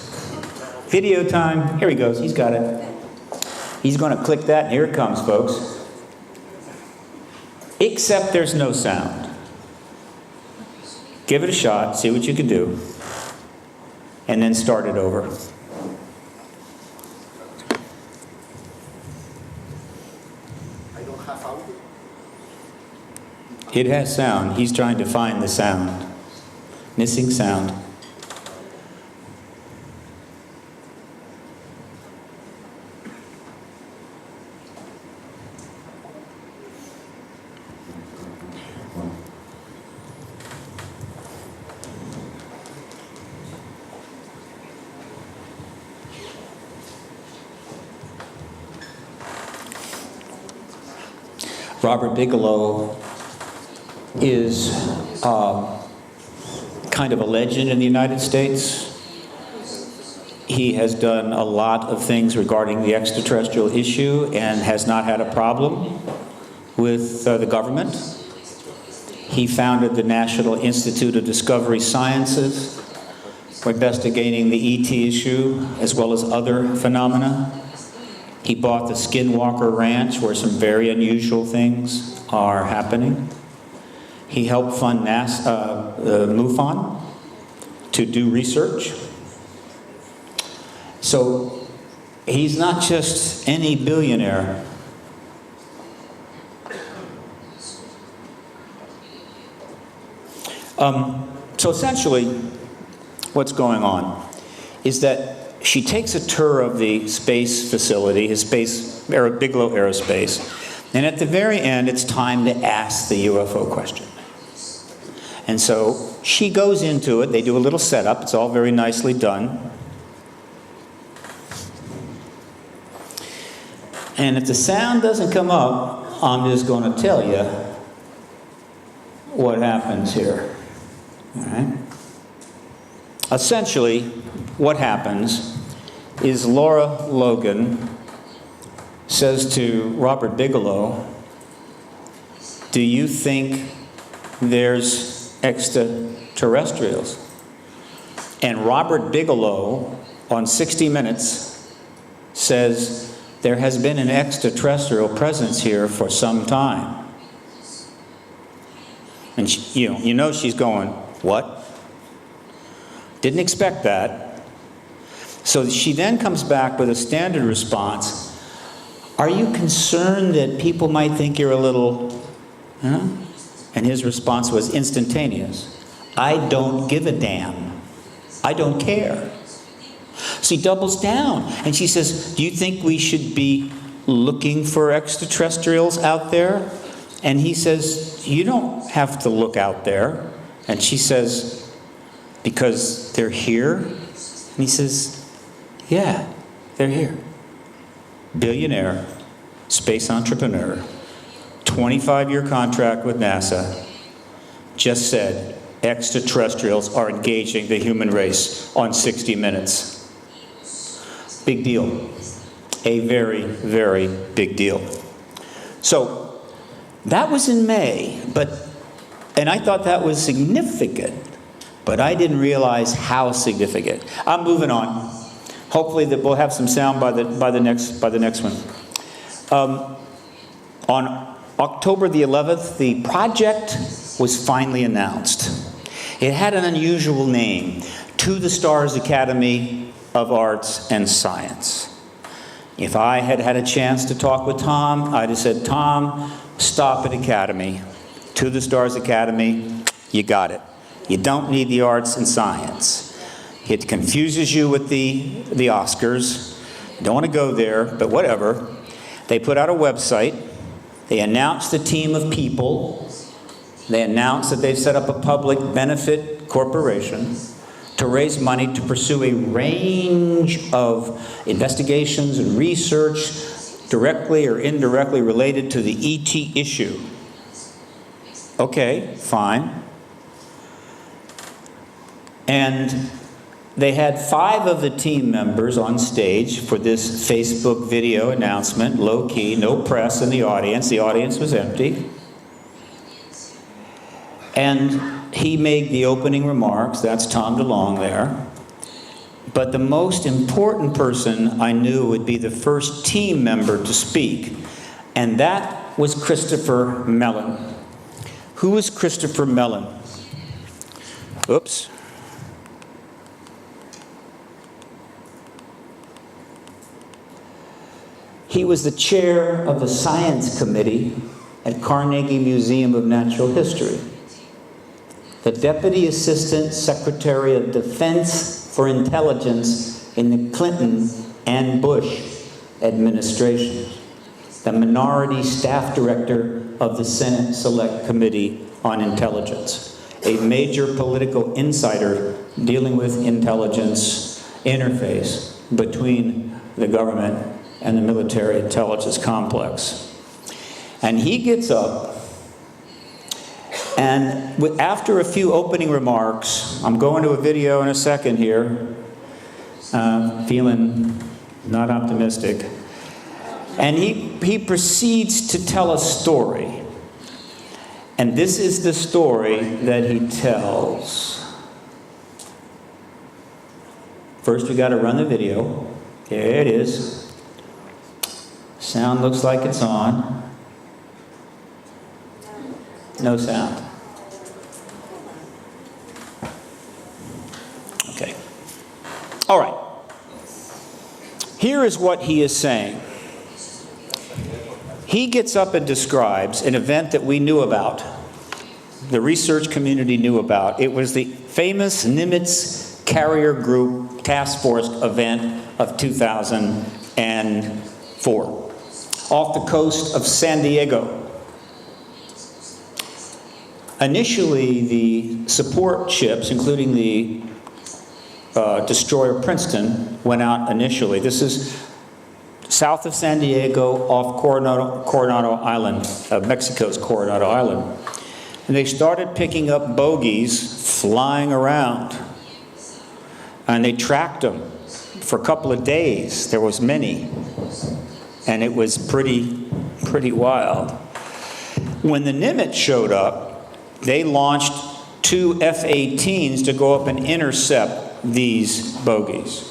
Video time. Here he goes. He's got it. He's going to click that, and here it comes, folks. Except there's no sound. Give it a shot, see what you can do, and then start it over. I don't have audio. It has sound. He's trying to find the sound. Missing sound. Robert Bigelow is kind of a legend in the United States. He has done a lot of things regarding the extraterrestrial issue and has not had a problem with the government. He founded the National Institute of Discovery Sciences for investigating the ET issue as well as other phenomena. He bought the Skinwalker Ranch, where some very unusual things are happening. He helped fund MUFON to do research. So he's not just any billionaire. So essentially, what's going on is that she takes a tour of the space facility, Bigelow Aerospace, and at the very end, it's time to ask the UFO question. And so she goes into it. They do a little setup. It's all very nicely done. And if the sound doesn't come up, I'm just going to tell you what happens here. All right? Essentially, what happens is Laura Logan says to Robert Bigelow, "Do you think there's extraterrestrials?" And Robert Bigelow on 60 Minutes says, "There has been an extraterrestrial presence here for some time." And she, you know she's going, "What?" Didn't expect that. So she then comes back with a standard response. "Are you concerned that people might think you're a little..." And his response was instantaneous. "I don't give a damn." I don't care. So he doubles down, and she says, do you think we should be looking for extraterrestrials out there? And he says, you don't have to look out there. And she says, because they're here? And he says, yeah, they're here. Billionaire, space entrepreneur, 25-year contract with NASA, just said extraterrestrials are engaging the human race on 60 Minutes. Big deal. A very, very big deal. So that was in May, and I thought that was significant, but I didn't realize how significant. I'm moving on. Hopefully that we'll have some sound by the next one. On October the 11th, the project was finally announced. It had an unusual name, To the Stars Academy of Arts and Science. If I had had a chance to talk with Tom, I'd have said, Tom, stop at Academy. To the Stars Academy, you got it. You don't need the arts and science. It confuses you with the Oscars. You don't want to go there, but whatever. They put out a website. They announced the team of people. They announced that they've set up a public benefit corporation to raise money to pursue a range of investigations and research directly or indirectly related to the ET issue. Okay, fine. And they had 5 of the team members on stage for this Facebook video announcement, low-key, no press in the audience. The audience was empty. And he made the opening remarks. That's Tom DeLonge there. But the most important person I knew would be the first team member to speak, and that was Christopher Mellon. Who is Christopher Mellon? Oops. He was the chair of the science committee at Carnegie Museum of Natural History, the Deputy Assistant Secretary of Defense for Intelligence in the Clinton and Bush administrations, the Minority Staff Director of the Senate Select Committee on Intelligence, a major political insider dealing with intelligence interface between the government and the military intelligence complex. And he gets up, and after a few opening remarks, I'm going to a video in a second here, feeling not optimistic, and he proceeds to tell a story. And this is the story that he tells. First, we got to run the video. There it is. Sound looks like it's on. No sound. Okay. All right. Here is what he is saying. He gets up and describes an event that we knew about, the research community knew about. It was the famous Nimitz Carrier Group Task Force event of 2004. Off the coast of San Diego. Initially, the support ships, including the destroyer Princeton, went out initially. This is south of San Diego, off Coronado Island, Mexico's Coronado Island. And they started picking up bogies flying around. And they tracked them for a couple of days. There was many. And it was pretty wild. When the Nimitz showed up, they launched 2 F-18s to go up and intercept these bogies.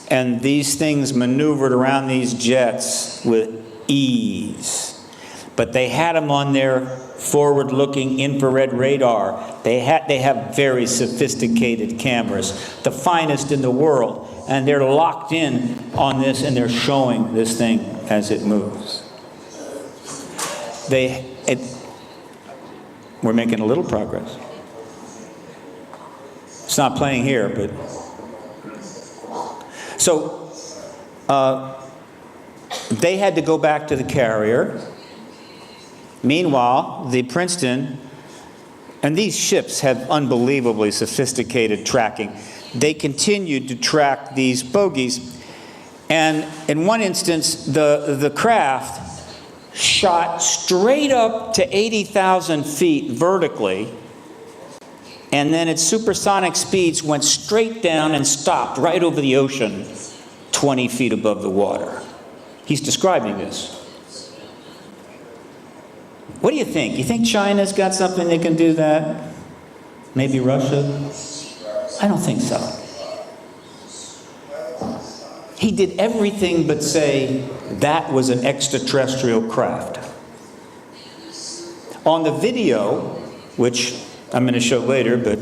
And these things maneuvered around these jets with ease. But they had them on their forward-looking infrared radar. They have very sophisticated cameras, the finest in the world. And they're locked in on this, and they're showing this thing as it moves. We're making a little progress. It's not playing here, but... So, they had to go back to the carrier. Meanwhile, the Princeton, and these ships have unbelievably sophisticated tracking. They continued to track these bogies. And in one instance, the craft shot straight up to 80,000 feet vertically, and then at supersonic speeds went straight down and stopped right over the ocean, 20 feet above the water. He's describing this. What do you think? You think China's got something that can do that? Maybe Russia? I don't think so. He did everything but say that was an extraterrestrial craft. On the video, which I'm going to show later, but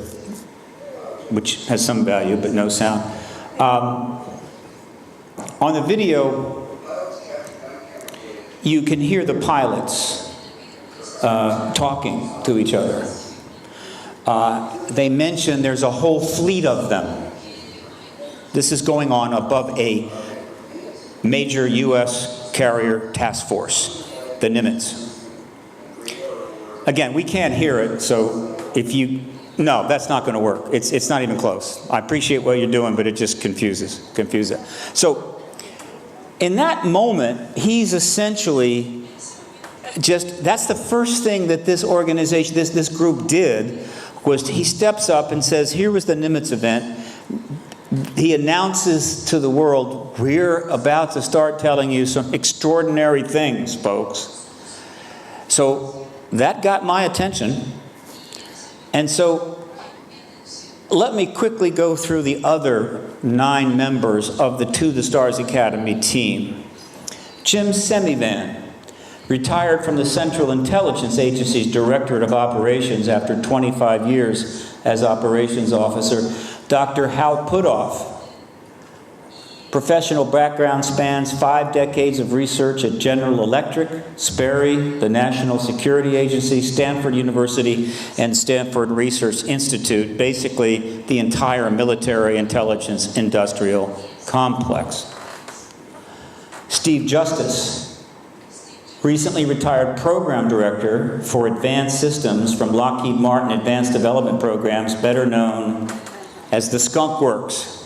which has some value but no sound. On the video, you can hear the pilots talking to each other. They mention there's a whole fleet of them. This is going on above a major U.S. carrier task force, the Nimitz. Again, we can't hear it, so if you... No, that's not going to work. It's not even close. I appreciate what you're doing, but it just confuses it. So, in that moment, he's essentially just... That's the first thing that this organization, this group did, was he steps up and says, here was the Nimitz event. He announces to the world, we're about to start telling you some extraordinary things, folks. So that got my attention. And so let me quickly go through the other 9 members of the To the Stars Academy team. Jim Semivan, retired from the Central Intelligence Agency's Directorate of Operations after 25 years as operations officer. Dr. Hal Puthoff, professional background spans 5 decades of research at General Electric, Sperry, the National Security Agency, Stanford University, and Stanford Research Institute, basically the entire military intelligence industrial complex. Steve Justice, recently retired program director for advanced systems from Lockheed Martin Advanced Development Programs, better known as the Skunk Works.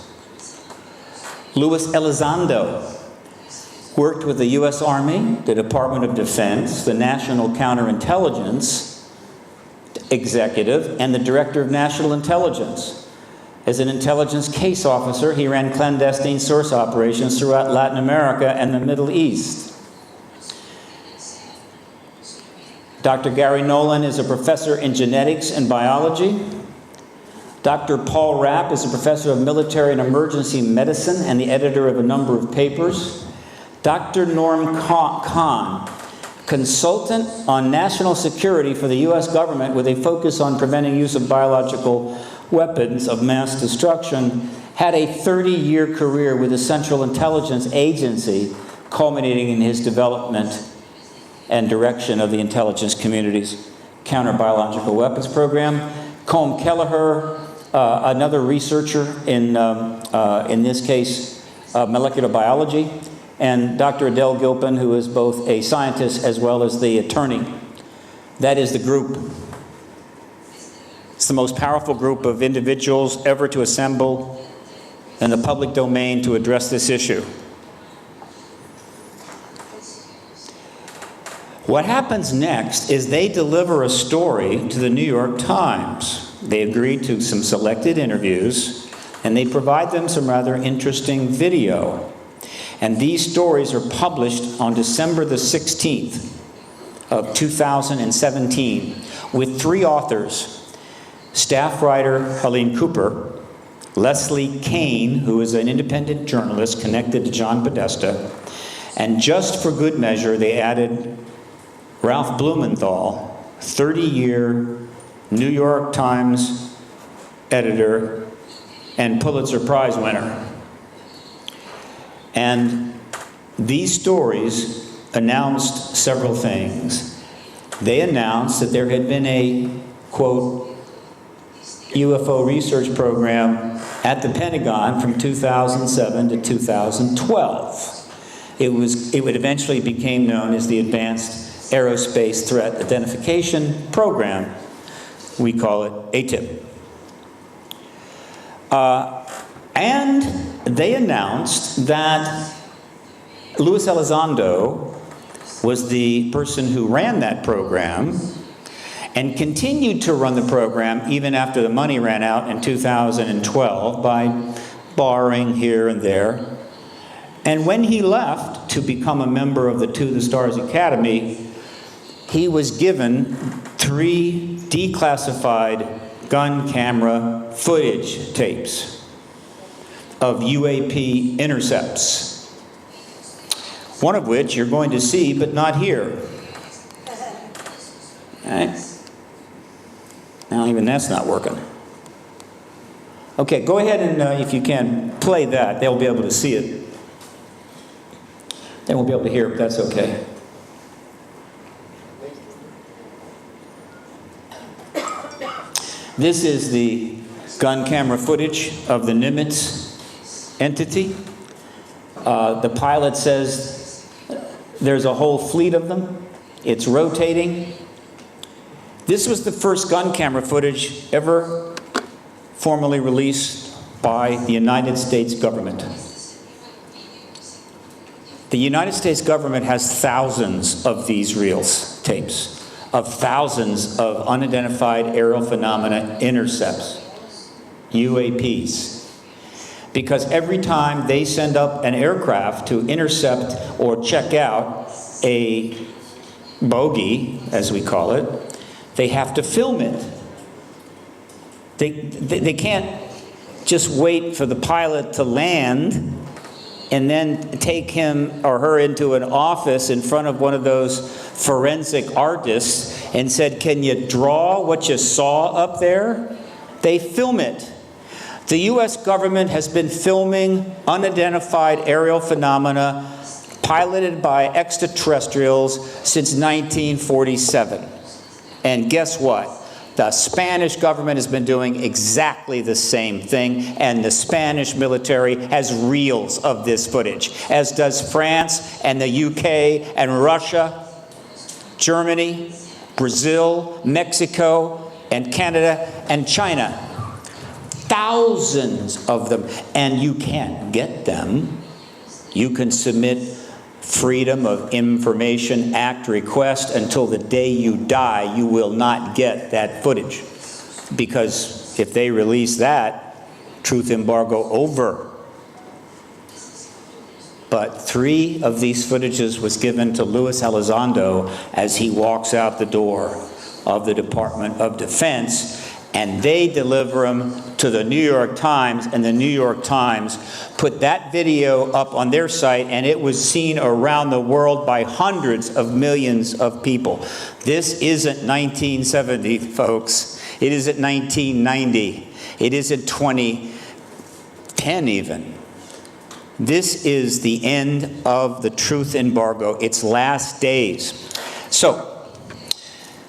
Luis Elizondo worked with the U.S. Army, the Department of Defense, the National Counterintelligence Executive, and the Director of National Intelligence. As an intelligence case officer, he ran clandestine source operations throughout Latin America and the Middle East. Dr. Gary Nolan is a professor in genetics and biology. Dr. Paul Rapp is a professor of military and emergency medicine and the editor of a number of papers. Dr. Norm Kahn, consultant on national security for the U.S. government with a focus on preventing use of biological weapons of mass destruction, had a 30-year career with the Central Intelligence Agency, culminating in his development and direction of the intelligence community's counter-biological weapons program. Colm Kelliher, another researcher in this case, molecular biology, and Dr. Adel Gilpin, who is both a scientist as well as the attorney. That is the group. It's the most powerful group of individuals ever to assemble in the public domain to address this issue. What happens next is they deliver a story to the New York Times. They agreed to some selected interviews, and they provide them some rather interesting video. And these stories are published on December the 16th of 2017 with 3 authors: staff writer Helene Cooper, Leslie Kean, who is an independent journalist connected to John Podesta, and just for good measure, they added Ralph Blumenthal, 30-year New York Times editor and Pulitzer Prize winner. And these stories announced several things. They announced that there had been a, quote, UFO research program at the Pentagon from 2007 to 2012. It eventually became known as the Advanced Aerospace Threat Identification Program. We call it ATIP. And they announced that Luis Elizondo was the person who ran that program and continued to run the program even after the money ran out in 2012 by borrowing here and there. And when he left to become a member of the To the Stars Academy, he was given 3 declassified gun camera footage tapes of UAP intercepts. One of which you're going to see, but not here. All right? Now even that's not working. Okay, go ahead and, if you can, play that. They'll be able to see it. They won't be able to hear it, but that's okay. This is the gun camera footage of the Nimitz entity. The pilot says there's a whole fleet of them. It's rotating. This was the first gun camera footage ever formally released by the United States government. The United States government has thousands of these reels, tapes, of thousands of unidentified aerial phenomena intercepts, UAPs. Because every time they send up an aircraft to intercept or check out a bogey, as we call it, they have to film it. They can't just wait for the pilot to land and then take him or her into an office in front of one of those forensic artists and said, "Can you draw what you saw up there?" They film it. The U.S. government has been filming unidentified aerial phenomena piloted by extraterrestrials since 1947. And guess what? The Spanish government has been doing exactly the same thing, and the Spanish military has reels of this footage, as does France and the UK and Russia, Germany, Brazil, Mexico, and Canada, and China. Thousands of them, and you can't get them. You can submit Freedom of Information Act request until the day you die. You will not get that footage, because if they release that, Truth Embargo over. But 3 of these footages was given to Luis Elizondo as he walks out the door of the Department of Defense, and they deliver them to the New York Times, and the New York Times put that video up on their site, and it was seen around the world by hundreds of millions of people. This isn't 1970, folks. It isn't 1990. It isn't 2010 even. This is the end of the Truth Embargo, its last days. So,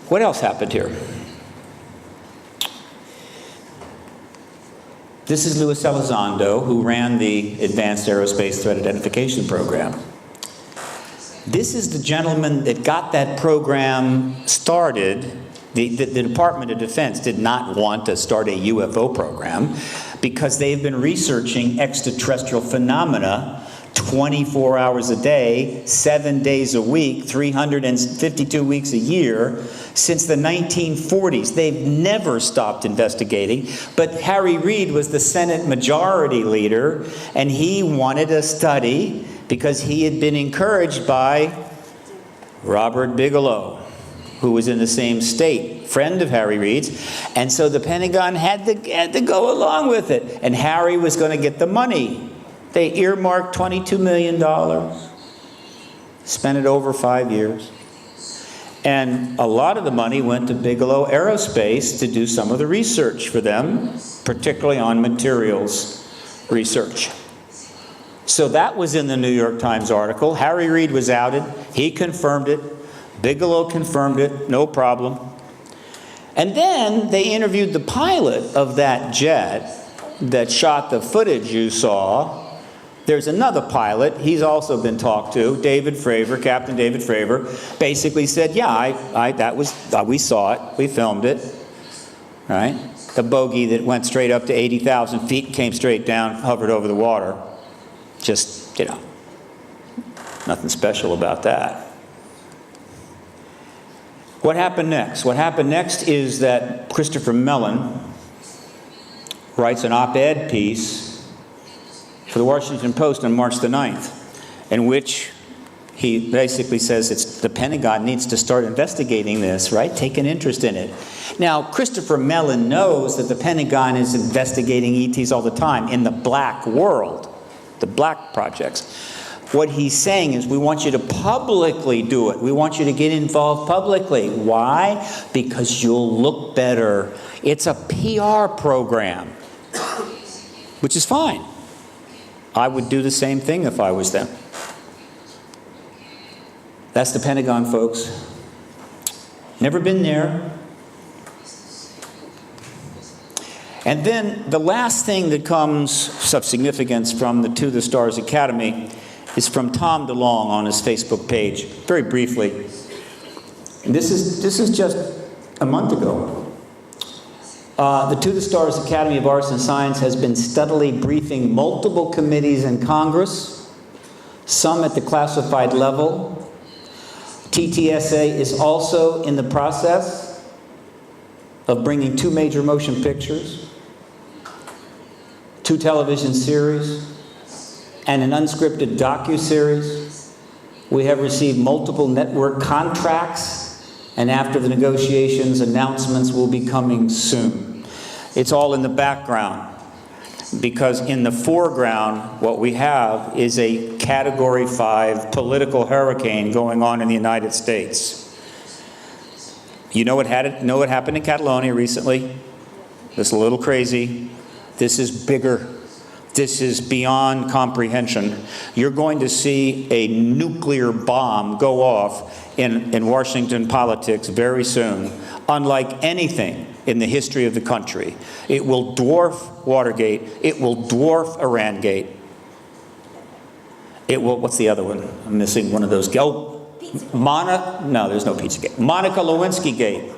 what else happened here? This is Luis Elizondo, who ran the Advanced Aerospace Threat Identification Program. This is the gentleman that got that program started. The Department of Defense did not want to start a UFO program because they've been researching extraterrestrial phenomena 24 hours a day, 7 days a week, 352 weeks a year since the 1940s. They've never stopped investigating. But Harry Reid was the Senate Majority Leader, and he wanted a study because he had been encouraged by Robert Bigelow, who was in the same state, friend of Harry Reid's. And so the Pentagon had to go along with it. And Harry was going to get the money. They earmarked $22 million, spent it over 5 years. And a lot of the money went to Bigelow Aerospace to do some of the research for them, particularly on materials research. So that was in the New York Times article. Harry Reid was outed. He confirmed it. Bigelow confirmed it. No problem. And then they interviewed the pilot of that jet that shot the footage you saw. There's another pilot, he's also been talked to, David Fravor, Captain David Fravor, basically said, yeah, we saw it, we filmed it, right? The bogey that went straight up to 80,000 feet, came straight down, hovered over the water. Just, you know, nothing special about that. What happened next? What happened next is that Christopher Mellon writes an op-ed piece for the Washington Post on March the 9th, in which he basically says the Pentagon needs to start investigating this, right? Take an interest in it. Now, Christopher Mellon knows that the Pentagon is investigating ETs all the time in the black world, the black projects. What he's saying is, we want you to publicly do it. We want you to get involved publicly. Why? Because you'll look better. It's a PR program, which is fine. I would do the same thing if I was them. That's the Pentagon, folks. Never been there. And then the last thing that comes of significance from the To the Stars Academy is from Tom DeLonge on his Facebook page, very briefly. And this is just a month ago. The To the Stars Academy of Arts and Science has been steadily briefing multiple committees in Congress, some at the classified level. TTSA is also in the process of bringing 2 major motion pictures, 2 television series, and an unscripted docu-series. We have received multiple network contracts, and after the negotiations, announcements will be coming soon. It's all in the background, because in the foreground, what we have is a Category 5 political hurricane going on in the United States. You know what happened in Catalonia recently? It's a little crazy. This is bigger. This is beyond comprehension. You're going to see a nuclear bomb go off in Washington politics very soon, unlike anything in the history of the country. It will dwarf Watergate. It will dwarf Irangate. It will, what's the other one? I'm missing one of those. Oh, no, there's no Pizzagate. Monica Lewinsky Gate.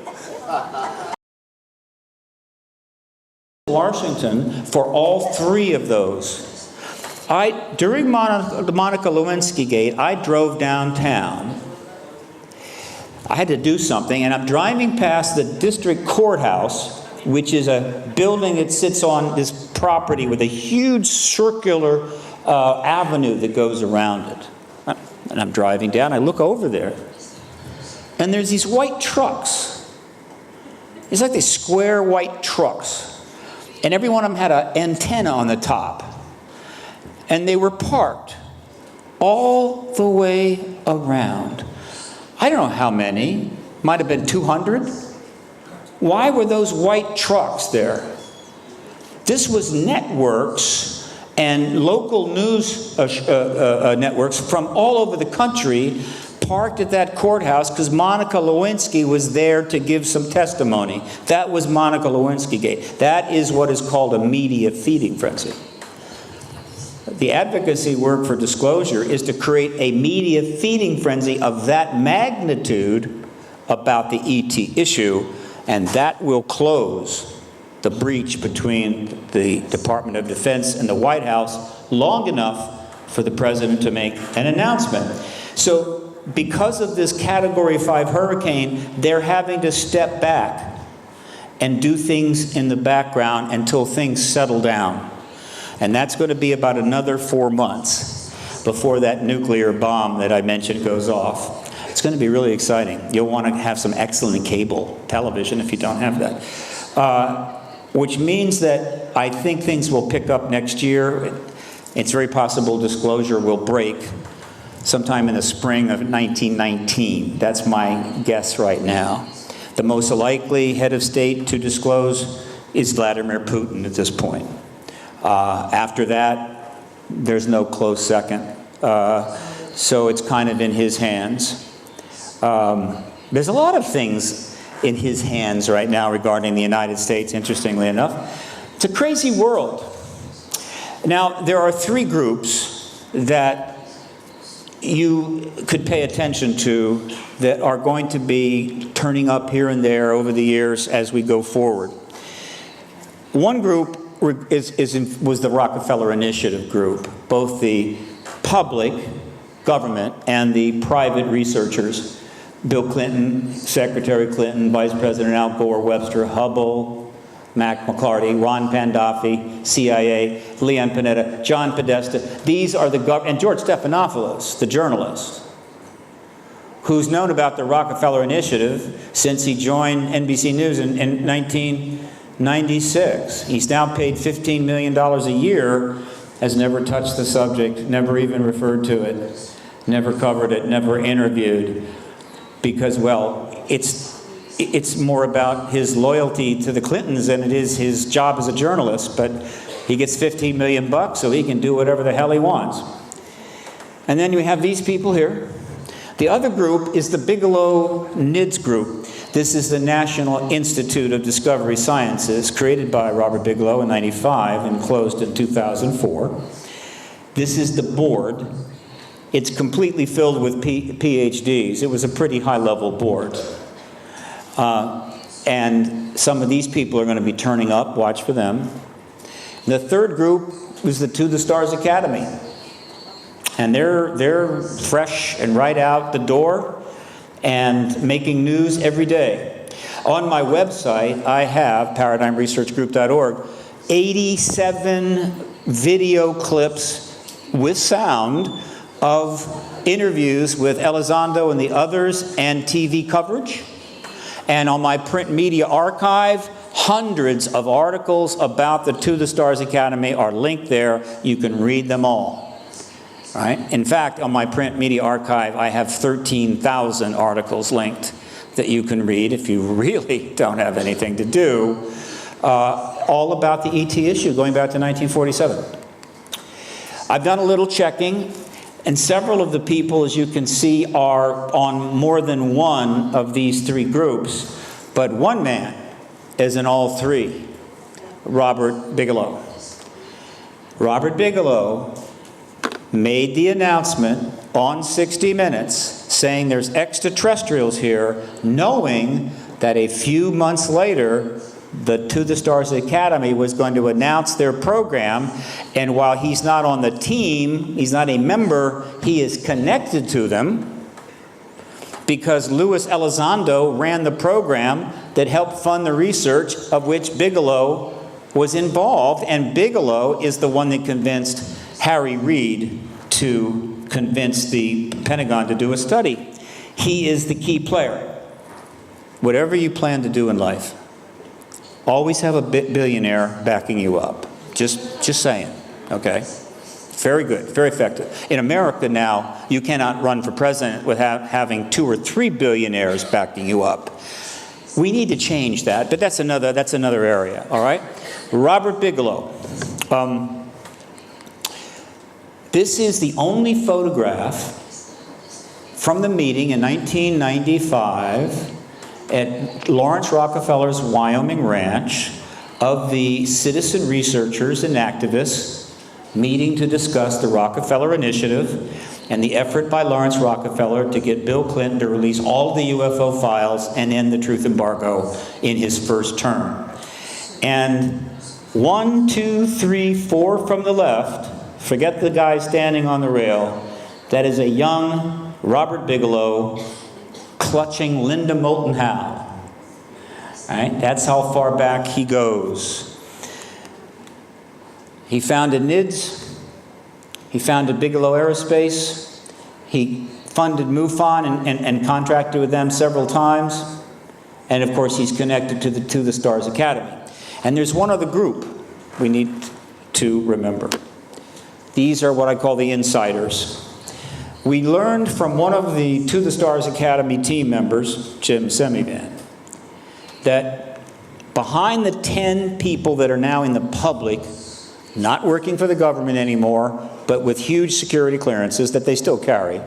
Washington for all 3 of those. During the Monica Lewinsky Gate, I drove downtown. I had to do something, and I'm driving past the district courthouse, which is a building that sits on this property with a huge circular avenue that goes around it. And I'm driving down, I look over there, and there's these white trucks. It's like these square white trucks. And every one of them had an antenna on the top. And they were parked all the way around. I don't know how many. Might have been 200. Why were those white trucks there? This was networks and local news networks from all over the country parked at that courthouse because Monica Lewinsky was there to give some testimony. That was Monica Lewinsky Gate. That is what is called a media feeding frenzy. The advocacy work for disclosure is to create a media feeding frenzy of that magnitude about the ET issue, and that will close the breach between the Department of Defense and the White House long enough for the President to make an announcement. So, because of this Category 5 hurricane, they're having to step back and do things in the background until things settle down. And that's going to be about another 4 months before that nuclear bomb that I mentioned goes off. It's going to be really exciting. You'll want to have some excellent cable television if you don't have that. Which means that I think things will pick up next year. It's very possible disclosure will break sometime in the spring of 1919. That's my guess right now. The most likely head of state to disclose is Vladimir Putin at this point. After that, there's no close second. So it's kind of in his hands. There's a lot of things in his hands right now regarding the United States, interestingly enough. It's a crazy world. Now, there are three groups that you could pay attention to that are going to be turning up here and there over the years as we go forward. One group was the Rockefeller Initiative group, both the public government and the private researchers. Bill Clinton, Secretary Clinton, Vice President Al Gore, Webster Hubbell, Mac McCarty, Ron Pandolfi, CIA, Leon Panetta, John Podesta. These are the and George Stephanopoulos, the journalist, who's known about the Rockefeller Initiative since he joined NBC News in 1996. He's now paid $15 million a year, has never touched the subject, never even referred to it, never covered it, never interviewed. Because, well, it's more about his loyalty to the Clintons than it is his job as a journalist, but he gets $15 million bucks so he can do whatever the hell he wants. And then you have these people here. The other group is the Bigelow NIDS group. This is the National Institute of Discovery Sciences, created by Robert Bigelow in '95 and closed in 2004. This is the board. It's completely filled with PhDs. It was a pretty high-level board. And some of these people are going to be turning up. Watch for them. The third group was the To the Stars Academy. And they're fresh and right out the door and making news every day. On my website, I have, paradigmresearchgroup.org, 87 video clips with sound of interviews with Elizondo and the others and TV coverage. And on my print media archive, hundreds of articles about the To the Stars Academy are linked there. You can read them all. Right? In fact, on my print media archive, I have 13,000 articles linked that you can read if you really don't have anything to do, all about the ET issue going back to 1947. I've done a little checking. And several of the people, as you can see, are on more than one of these three groups. But one man is in all three, Robert Bigelow. Robert Bigelow made the announcement on 60 Minutes saying there's extraterrestrials here, knowing that a few months later, the To the Stars Academy was going to announce their program, and while he's not on the team, he's not a member, he is connected to them because Louis Elizondo ran the program that helped fund the research of which Bigelow was involved, and Bigelow is the one that convinced Harry Reid to convince the Pentagon to do a study. He is the key player. Whatever you plan to do in life, always have a billionaire backing you up. Just saying, okay? Very good, very effective. In America now, you cannot run for president without having 2 or 3 billionaires backing you up. We need to change that, but that's another area, all right? Robert Bigelow. This is the only photograph from the meeting in 1995 at Lawrence Rockefeller's Wyoming ranch of the citizen researchers and activists meeting to discuss the Rockefeller Initiative and the effort by Lawrence Rockefeller to get Bill Clinton to release all of the UFO files and end the Truth Embargo in his first term. And 1, 2, 3, 4 from the left, forget the guy standing on the rail, that is a young Robert Bigelow clutching Linda Moulton Howe. Right? That's how far back he goes. He founded NIDS. He founded Bigelow Aerospace. He funded MUFON and contracted with them several times. And of course, he's connected to the Stars Academy. And there's one other group we need to remember. These are what I call the insiders. We learned from one of the To the Stars Academy team members, Jim Semivan, that behind the 10 people that are now in the public, not working for the government anymore, but with huge security clearances that they still carry,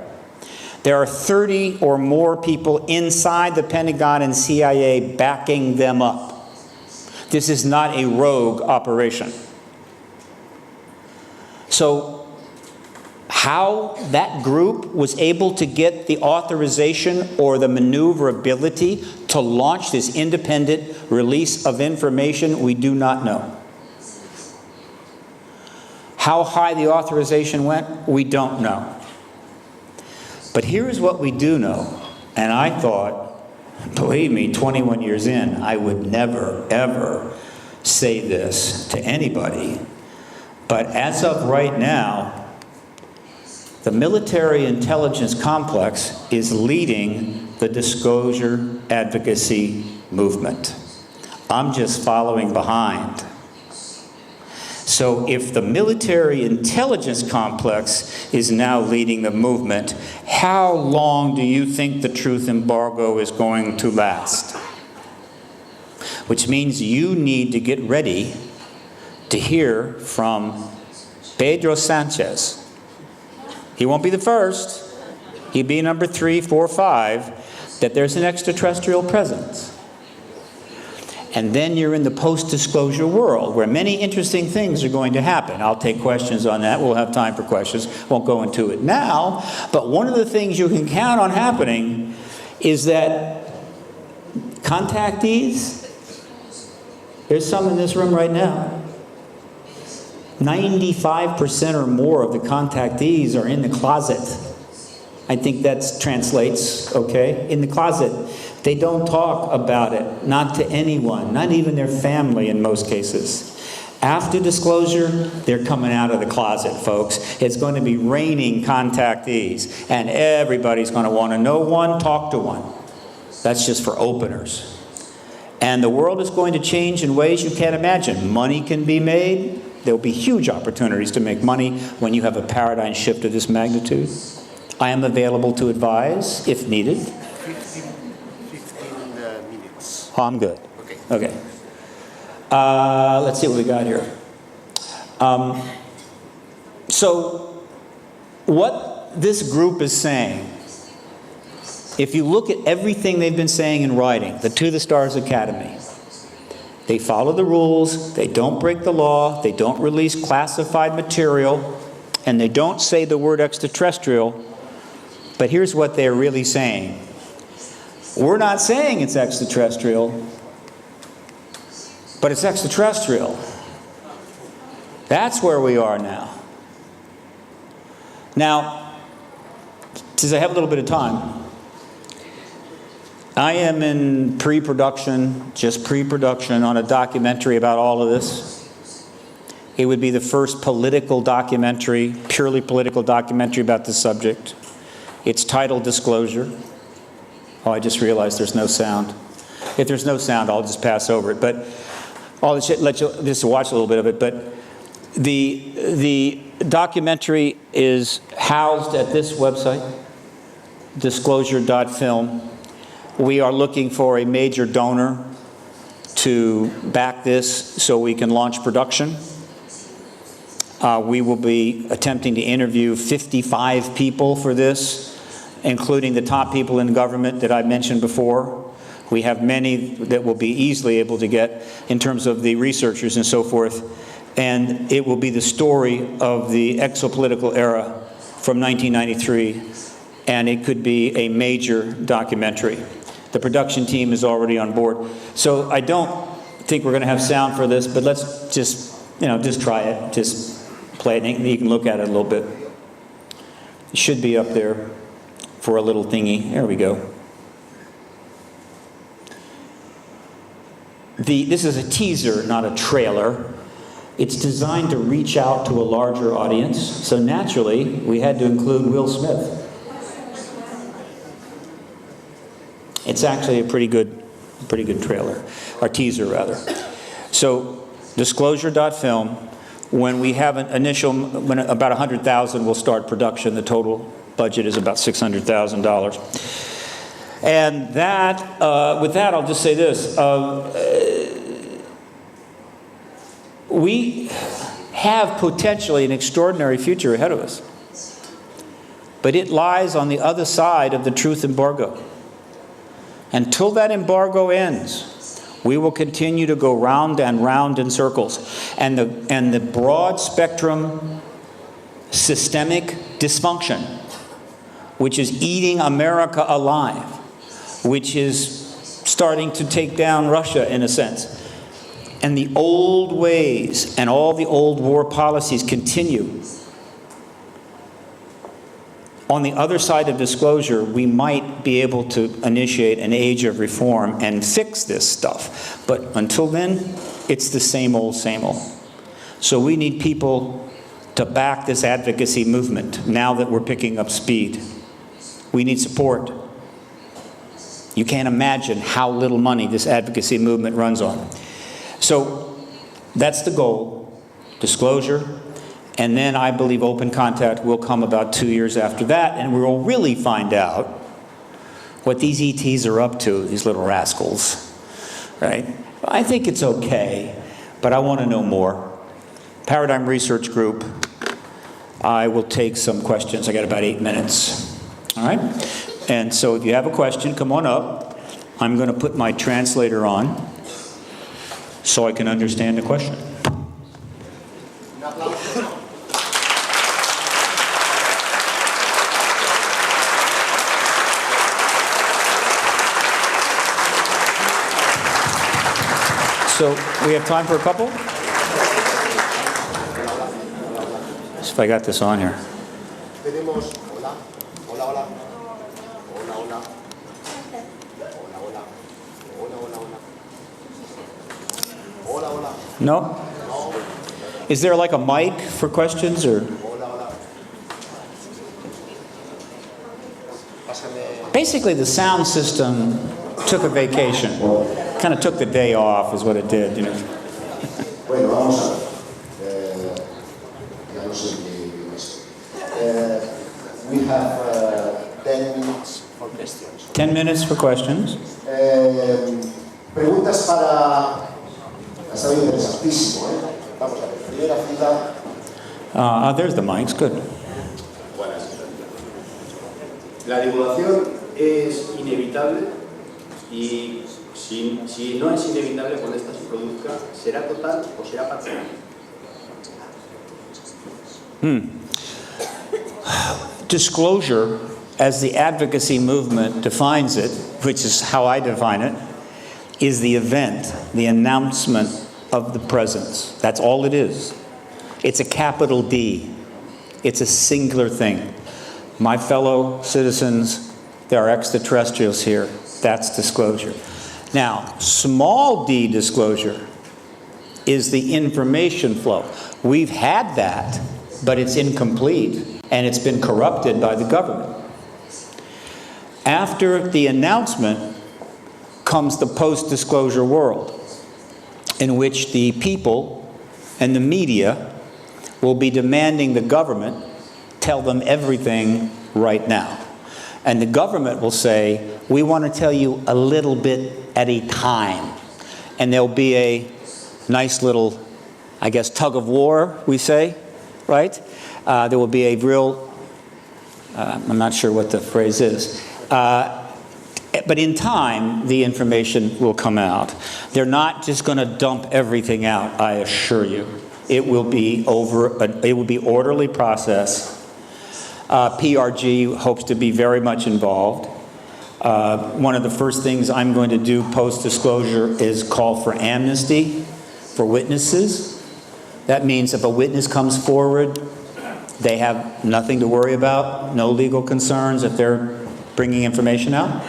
There are 30 or more people inside the Pentagon and CIA backing them up. This is not a rogue operation. So, how that group was able to get the authorization or the maneuverability to launch this independent release of information, we do not know. How high the authorization went, we don't know. But here's what we do know, and I thought, believe me, 21 years in, I would never, ever say this to anybody. But as of right now, the military intelligence complex is leading the disclosure advocacy movement. I'm just following behind. So if the military intelligence complex is now leading the movement, how long do you think the truth embargo is going to last? Which means you need to get ready to hear from Pedro Sanchez. He won't be the first. He'll be number 3, 4, 5, that there's an extraterrestrial presence. And then you're in the post-disclosure world, where many interesting things are going to happen. I'll take questions on that. We'll have time for questions. Won't go into it now. But one of the things you can count on happening is that contactees, there's some in this room right now. 95% or more of the contactees are in the closet. I think that translates, okay? In the closet. They don't talk about it, not to anyone, not even their family in most cases. After disclosure, they're coming out of the closet, folks. It's going to be raining contactees, and everybody's going to want to know one, talk to one. That's just for openers. And the world is going to change in ways you can't imagine. Money can be made. There'll be huge opportunities to make money when you have a paradigm shift of this magnitude. I am available to advise if needed. 15 minutes. Oh, I'm good. Okay. Okay. Let's see what we got here. So, what this group is saying, if you look at everything they've been saying in writing, the To the Stars Academy, they follow the rules, they don't break the law, they don't release classified material, and they don't say the word extraterrestrial. But here's what they're really saying. We're not saying it's extraterrestrial, but it's extraterrestrial. That's where we are now. Now, since I have a little bit of time, I am in pre-production, just pre-production, on a documentary about all of this. It would be the first political documentary, purely political documentary about this subject. It's titled Disclosure. Oh, I just realized there's no sound. If there's no sound, I'll just pass over it. But I'll let you just watch a little bit of it. But the documentary is housed at this website, disclosure.film. We are looking for a major donor to back this so we can launch production. We will be attempting to interview 55 people for this, including the top people in government that I mentioned before. We have many that will be easily able to get in terms of the researchers and so forth. And it will be the story of the exopolitical era from 1993. And it could be a major documentary. The production team is already on board. So I don't think we're going to have sound for this, but let's just, just try it. Just play it, and you can look at it a little bit. It should be up there for a little thingy. There we go. This is a teaser, not a trailer. It's designed to reach out to a larger audience, so naturally, we had to include Will Smith. It's actually a pretty good trailer, or teaser rather. So, disclosure.film. When we have an initial, when about 100,000, we'll start production. The total budget is about $600,000. And that, with that, I'll just say this: we have potentially an extraordinary future ahead of us. but it lies on the other side of the truth embargo. Until that embargo ends, we will continue to go round and round in circles. And the broad spectrum systemic dysfunction, which is eating America alive, which is starting to take down Russia in a sense, and the old ways and all the old war policies continue. On the other side of disclosure, we might be able to initiate an age of reform and fix this stuff. But until then, it's the same old, same old. So we need people to back this advocacy movement now that we're picking up speed. We need support. You can't imagine how little money this advocacy movement runs on. So that's the goal, disclosure. And then I believe open contact will come about 2 years after that, and we'll really find out what these ETs are up to, these little rascals, right? I think it's okay, but I want to know more. Paradigm Research Group, I will take some questions. I got about 8 minutes, all right? And so if you have a question, come on up. I'm going to put my translator on so I can understand the question. So we have time for a couple? Let's see if I got this on here. No? Is there like a mic for questions or? Basically the sound system took a vacation. Kind of took the day off is what it did, you know. Bueno, vamos a ver. Ya no sé qué es. We have 10 minutes for questions. 10 minutes for questions. Preguntas para... Ha estado interesantísimo, ¿eh? Vamos a ver, primera fila. There's the mics, good. Buenas. La divulgación es inevitable y si no es inevitable cuando esta se produzca, ¿será total o será parcial? Disclosure, as the advocacy movement defines it, which is how I define it, is the event, the announcement of the presence. That's all it is. It's a capital D. It's a singular thing. My fellow citizens, there are extraterrestrials here. That's disclosure. Now, small d disclosure is the information flow. We've had that, but it's incomplete, and it's been corrupted by the government. After the announcement comes the post-disclosure world, in which the people and the media will be demanding the government tell them everything right now. And the government will say, we want to tell you a little bit at a time. And there'll be a nice little, I guess, tug of war, we say, right? There will be a real, I'm not sure what the phrase is, but in time, the information will come out. They're not just going to dump everything out, I assure you. It will be orderly process. PRG hopes to be very much involved. One of the first things I'm going to do post-disclosure is call for amnesty for witnesses. That means if a witness comes forward, they have nothing to worry about, no legal concerns if they're bringing information out.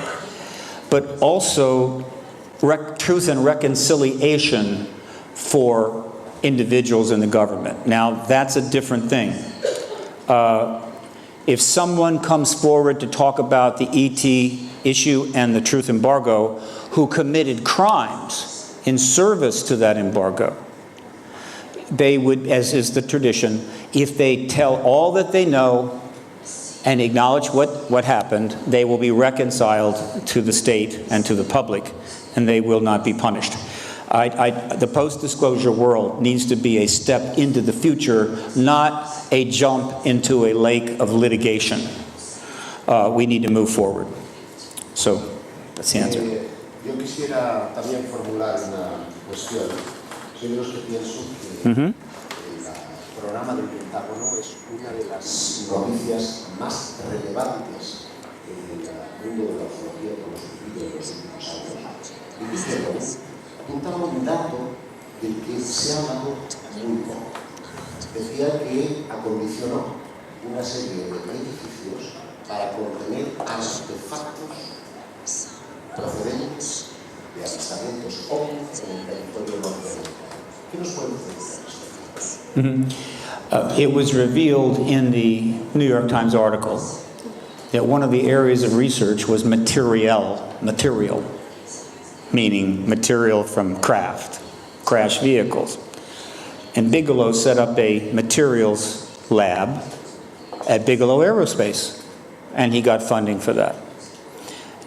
But also truth and reconciliation for individuals in the government. Now, that's a different thing. If someone comes forward to talk about the ET issue and the truth embargo who committed crimes in service to that embargo, they would, as is the tradition, if they tell all that they know and acknowledge what happened, they will be reconciled to the state and to the public, and they will not be punished. The post-disclosure world needs to be a step into the future, not a jump into a lake of litigation. we need to move forward. So that's the answer. Yo quisiera también formular una cuestión. Soy de los que pienso que el programa del Pentágono es una de las noticias más relevantes en el mundo de la ufología que hemos vivido en los últimos años. Y Bigelow apuntaba un dato del que se ha hablado muy poco. Decía que acondicionó una serie de edificios para contener artefactos procedentes de avistamientos ovnis en el territorio norteamericano. ¿Qué nos puede decir esto? It was revealed in the New York Times article that one of the areas of research was material, meaning material from crash vehicles. And Bigelow set up a materials lab at Bigelow Aerospace, and he got funding for that.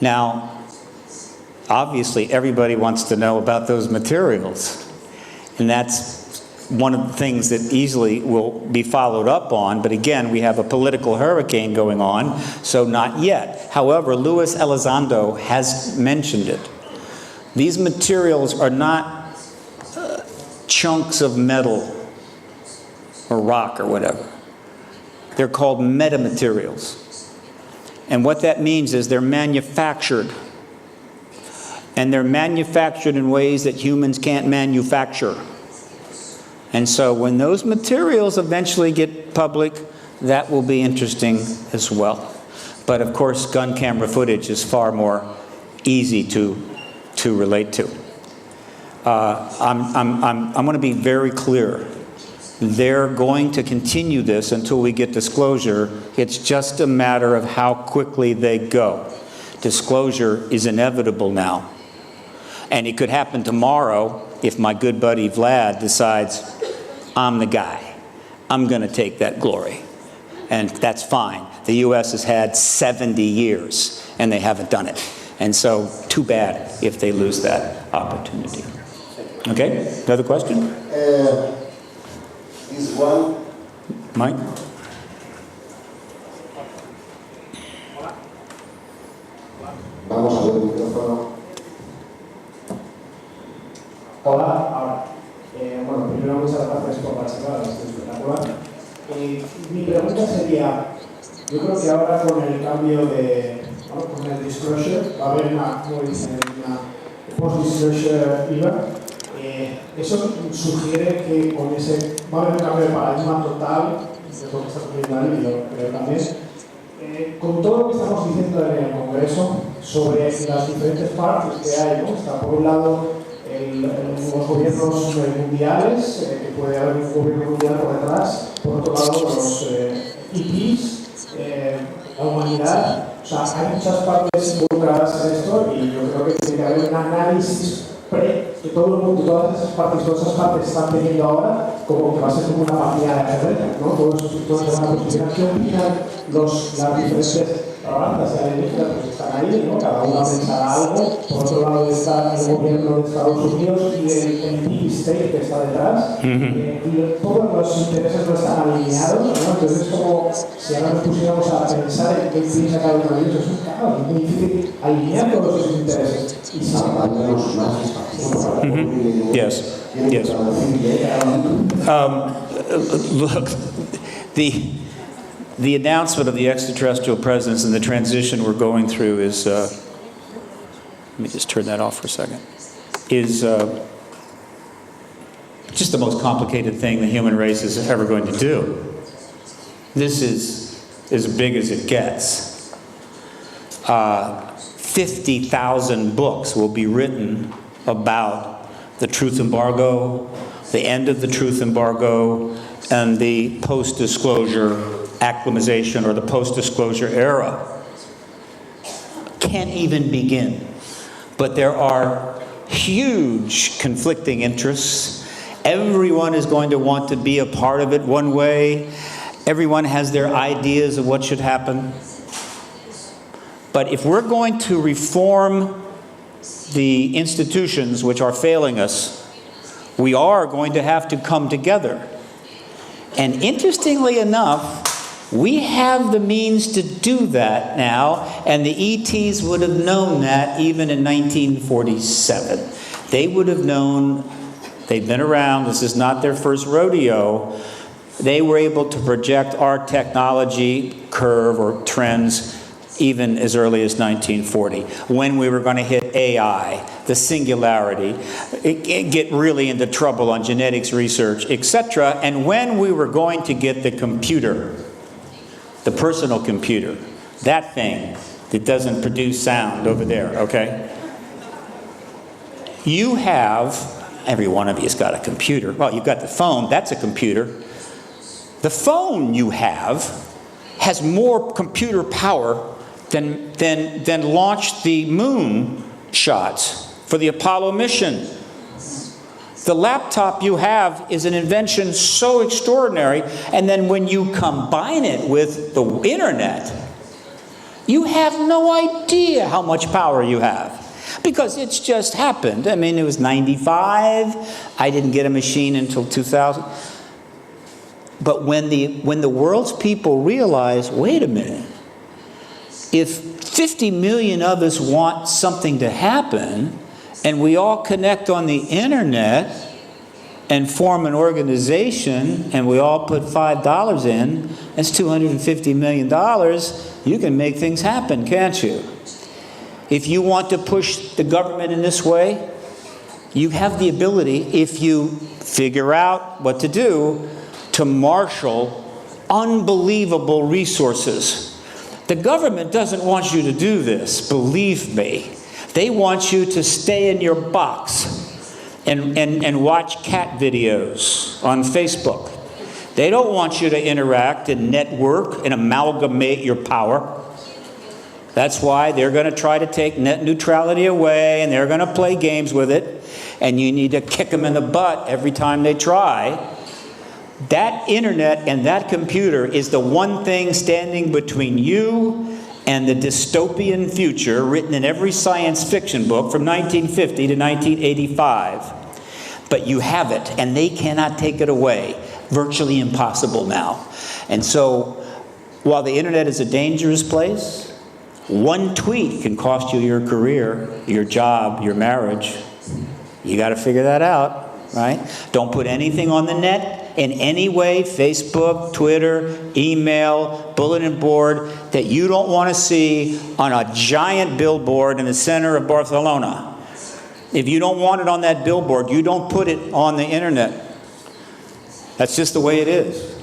Now, obviously, everybody wants to know about those materials, and that's one of the things that easily will be followed up on, but again, we have a political hurricane going on, so not yet. However, Luis Elizondo has mentioned it. These materials are not chunks of metal or rock or whatever. They're called metamaterials. And what that means is they're manufactured. And they're manufactured in ways that humans can't manufacture. And so when those materials eventually get public, that will be interesting as well. But of course, gun camera footage is far more easy to relate to. I'm going to be very clear. They're going to continue this until we get disclosure. It's just a matter of how quickly they go. Disclosure is inevitable now. And it could happen tomorrow if my good buddy Vlad decides, I'm the guy. I'm going to take that glory. And that's fine. The U.S. has had 70 years, and they haven't done it. And so, too bad if they lose that opportunity. Okay? Another question? This one. Mike? Vamos a ver el micrófono. Hola, ahora. Bueno, primero muchas gracias por la charla, es espectacular. Mi pregunta sería, yo creo que ahora con el cambio de, bueno, con el disclosure, va a haber una, como dicen, una post-disclosure era. Eso sugiere que con ese va a haber un cambio de paradigma total, de lo que está ocurriendo ahí, yo creo también. Con todo lo que estamos diciendo en el Congreso sobre las diferentes partes que hay, ¿no? Está por un lado los gobiernos mundiales, que puede haber un gobierno mundial por detrás, por otro lado los EPs, la humanidad, o sea, hay muchas partes involucradas en esto y yo creo que tiene que haber un análisis que todo el mundo, todas esas partes están teniendo ahora, como que va a ser como una partida de ajedrez, ¿no? Todos se van a posicionar. ¿Qué opinan las diferentes bandas alienígenas? Pues están ahí, ¿no? Cada una pensará algo. Por otro lado está el gobierno de Estados Unidos y el Deep State que está detrás. Y todos los intereses no están alineados, ¿no? Entonces es como si ahora nos pusiéramos a pensar en qué piensa cada uno de ellos. Es muy difícil alinear todos esos intereses. Y Yes. Yes. Look, the announcement of the extraterrestrial presence and the transition we're going through is, let me just turn that off for a second, is just the most complicated thing the human race is ever going to do. This is as big as it gets. 50,000 books will be written about the Truth Embargo, the end of the Truth Embargo, and the post-disclosure acclimatization or the post-disclosure era. Can't even begin. But there are huge conflicting interests. Everyone is going to want to be a part of it one way. Everyone has their ideas of what should happen. But if we're going to reform the institutions which are failing us, we are going to have to come together. And interestingly enough, We have the means to do that now, and the ETs would have known that even in 1947. They would have known, they've been around, this is not their first rodeo. They were able to project our technology curve or trends even as early as 1940, when we were going to hit AI, the singularity, get really into trouble on genetics research, etc., and when we were going to get the computer, the personal computer, that thing that doesn't produce sound over there, okay? You have, every one of you's got a computer. Well, you've got the phone, that's a computer. The phone you have has more computer power than launched the moon shots for the Apollo mission. The laptop you have is an invention so extraordinary, and then when you combine it with the internet, you have no idea how much power you have. Because it's just happened. I mean, it was 95. I didn't get a machine until 2000. But when the world's people realize, wait a minute, if 50 million of us want something to happen, and we all connect on the internet and form an organization, and we all put $5 in, that's $250 million, you can make things happen, can't you? If you want to push the government in this way, you have the ability, if you figure out what to do, to marshal unbelievable resources. The government doesn't want you to do this, believe me. They want you to stay in your box and watch cat videos on Facebook. They don't want you to interact and network and amalgamate your power. That's why they're going to try to take net neutrality away, and they're going to play games with it, and you need to kick them in the butt every time they try. That internet and that computer is the one thing standing between you and the dystopian future written in every science fiction book from 1950 to 1985. But you have it, and they cannot take it away. Virtually impossible now. And so, while the internet is a dangerous place, one tweet can cost you your career, your job, your marriage. You got to figure that out, right? Don't put anything on the net in any way, Facebook, Twitter, email, bulletin board, that you don't want to see on a giant billboard in the center of Barcelona. If you don't want it on that billboard, you don't put it on the internet. That's just the way it is.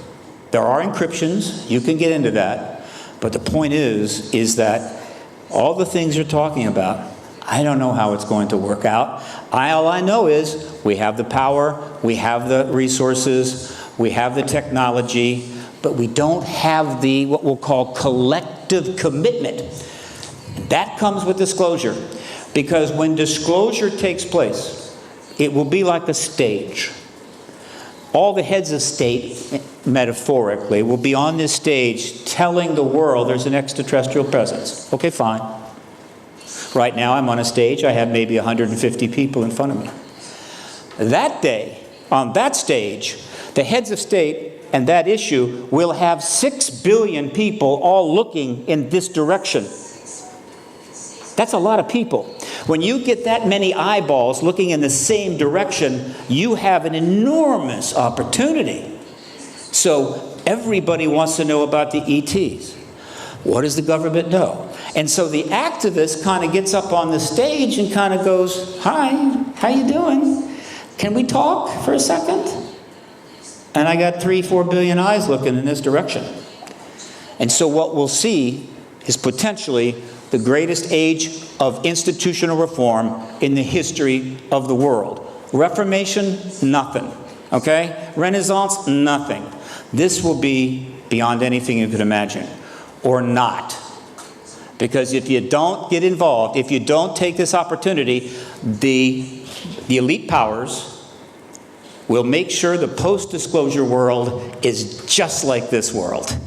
There are encryptions, you can get into that, but the point is that all the things you're talking about, I don't know how it's going to work out. All I know is we have the power, we have the resources, we have the technology, but we don't have the, what we'll call, collective commitment. That comes with disclosure, because when disclosure takes place, it will be like a stage. All the heads of state, metaphorically, will be on this stage telling the world there's an extraterrestrial presence. Okay, fine. Right now I'm on a stage, I have maybe 150 people in front of me. That day, on that stage, the heads of state and that issue will have 6 billion people all looking in this direction. That's a lot of people. When you get that many eyeballs looking in the same direction, you have an enormous opportunity. So everybody wants to know about the ETs. What does the government know? And so the activist kind of gets up on the stage and kind of goes, "Hi, how you doing? Can we talk for a second?" And I got 3-4 billion eyes looking in this direction. And so what we'll see is potentially the greatest age of institutional reform in the history of the world. Reformation, nothing. Okay? Renaissance, nothing. This will be beyond anything you could imagine. Or not. Because if you don't get involved, if you don't take this opportunity, the elite powers will make sure the post-disclosure world is just like this world.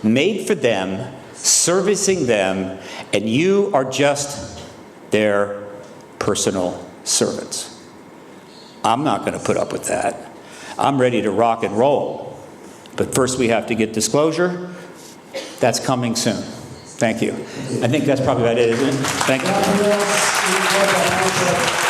Made for them, servicing them, and you are just their personal servants. I'm not going to put up with that. I'm ready to rock and roll. But first we have to get disclosure, That's coming soon. Thank you. I think that's probably about it, isn't it? Thank you.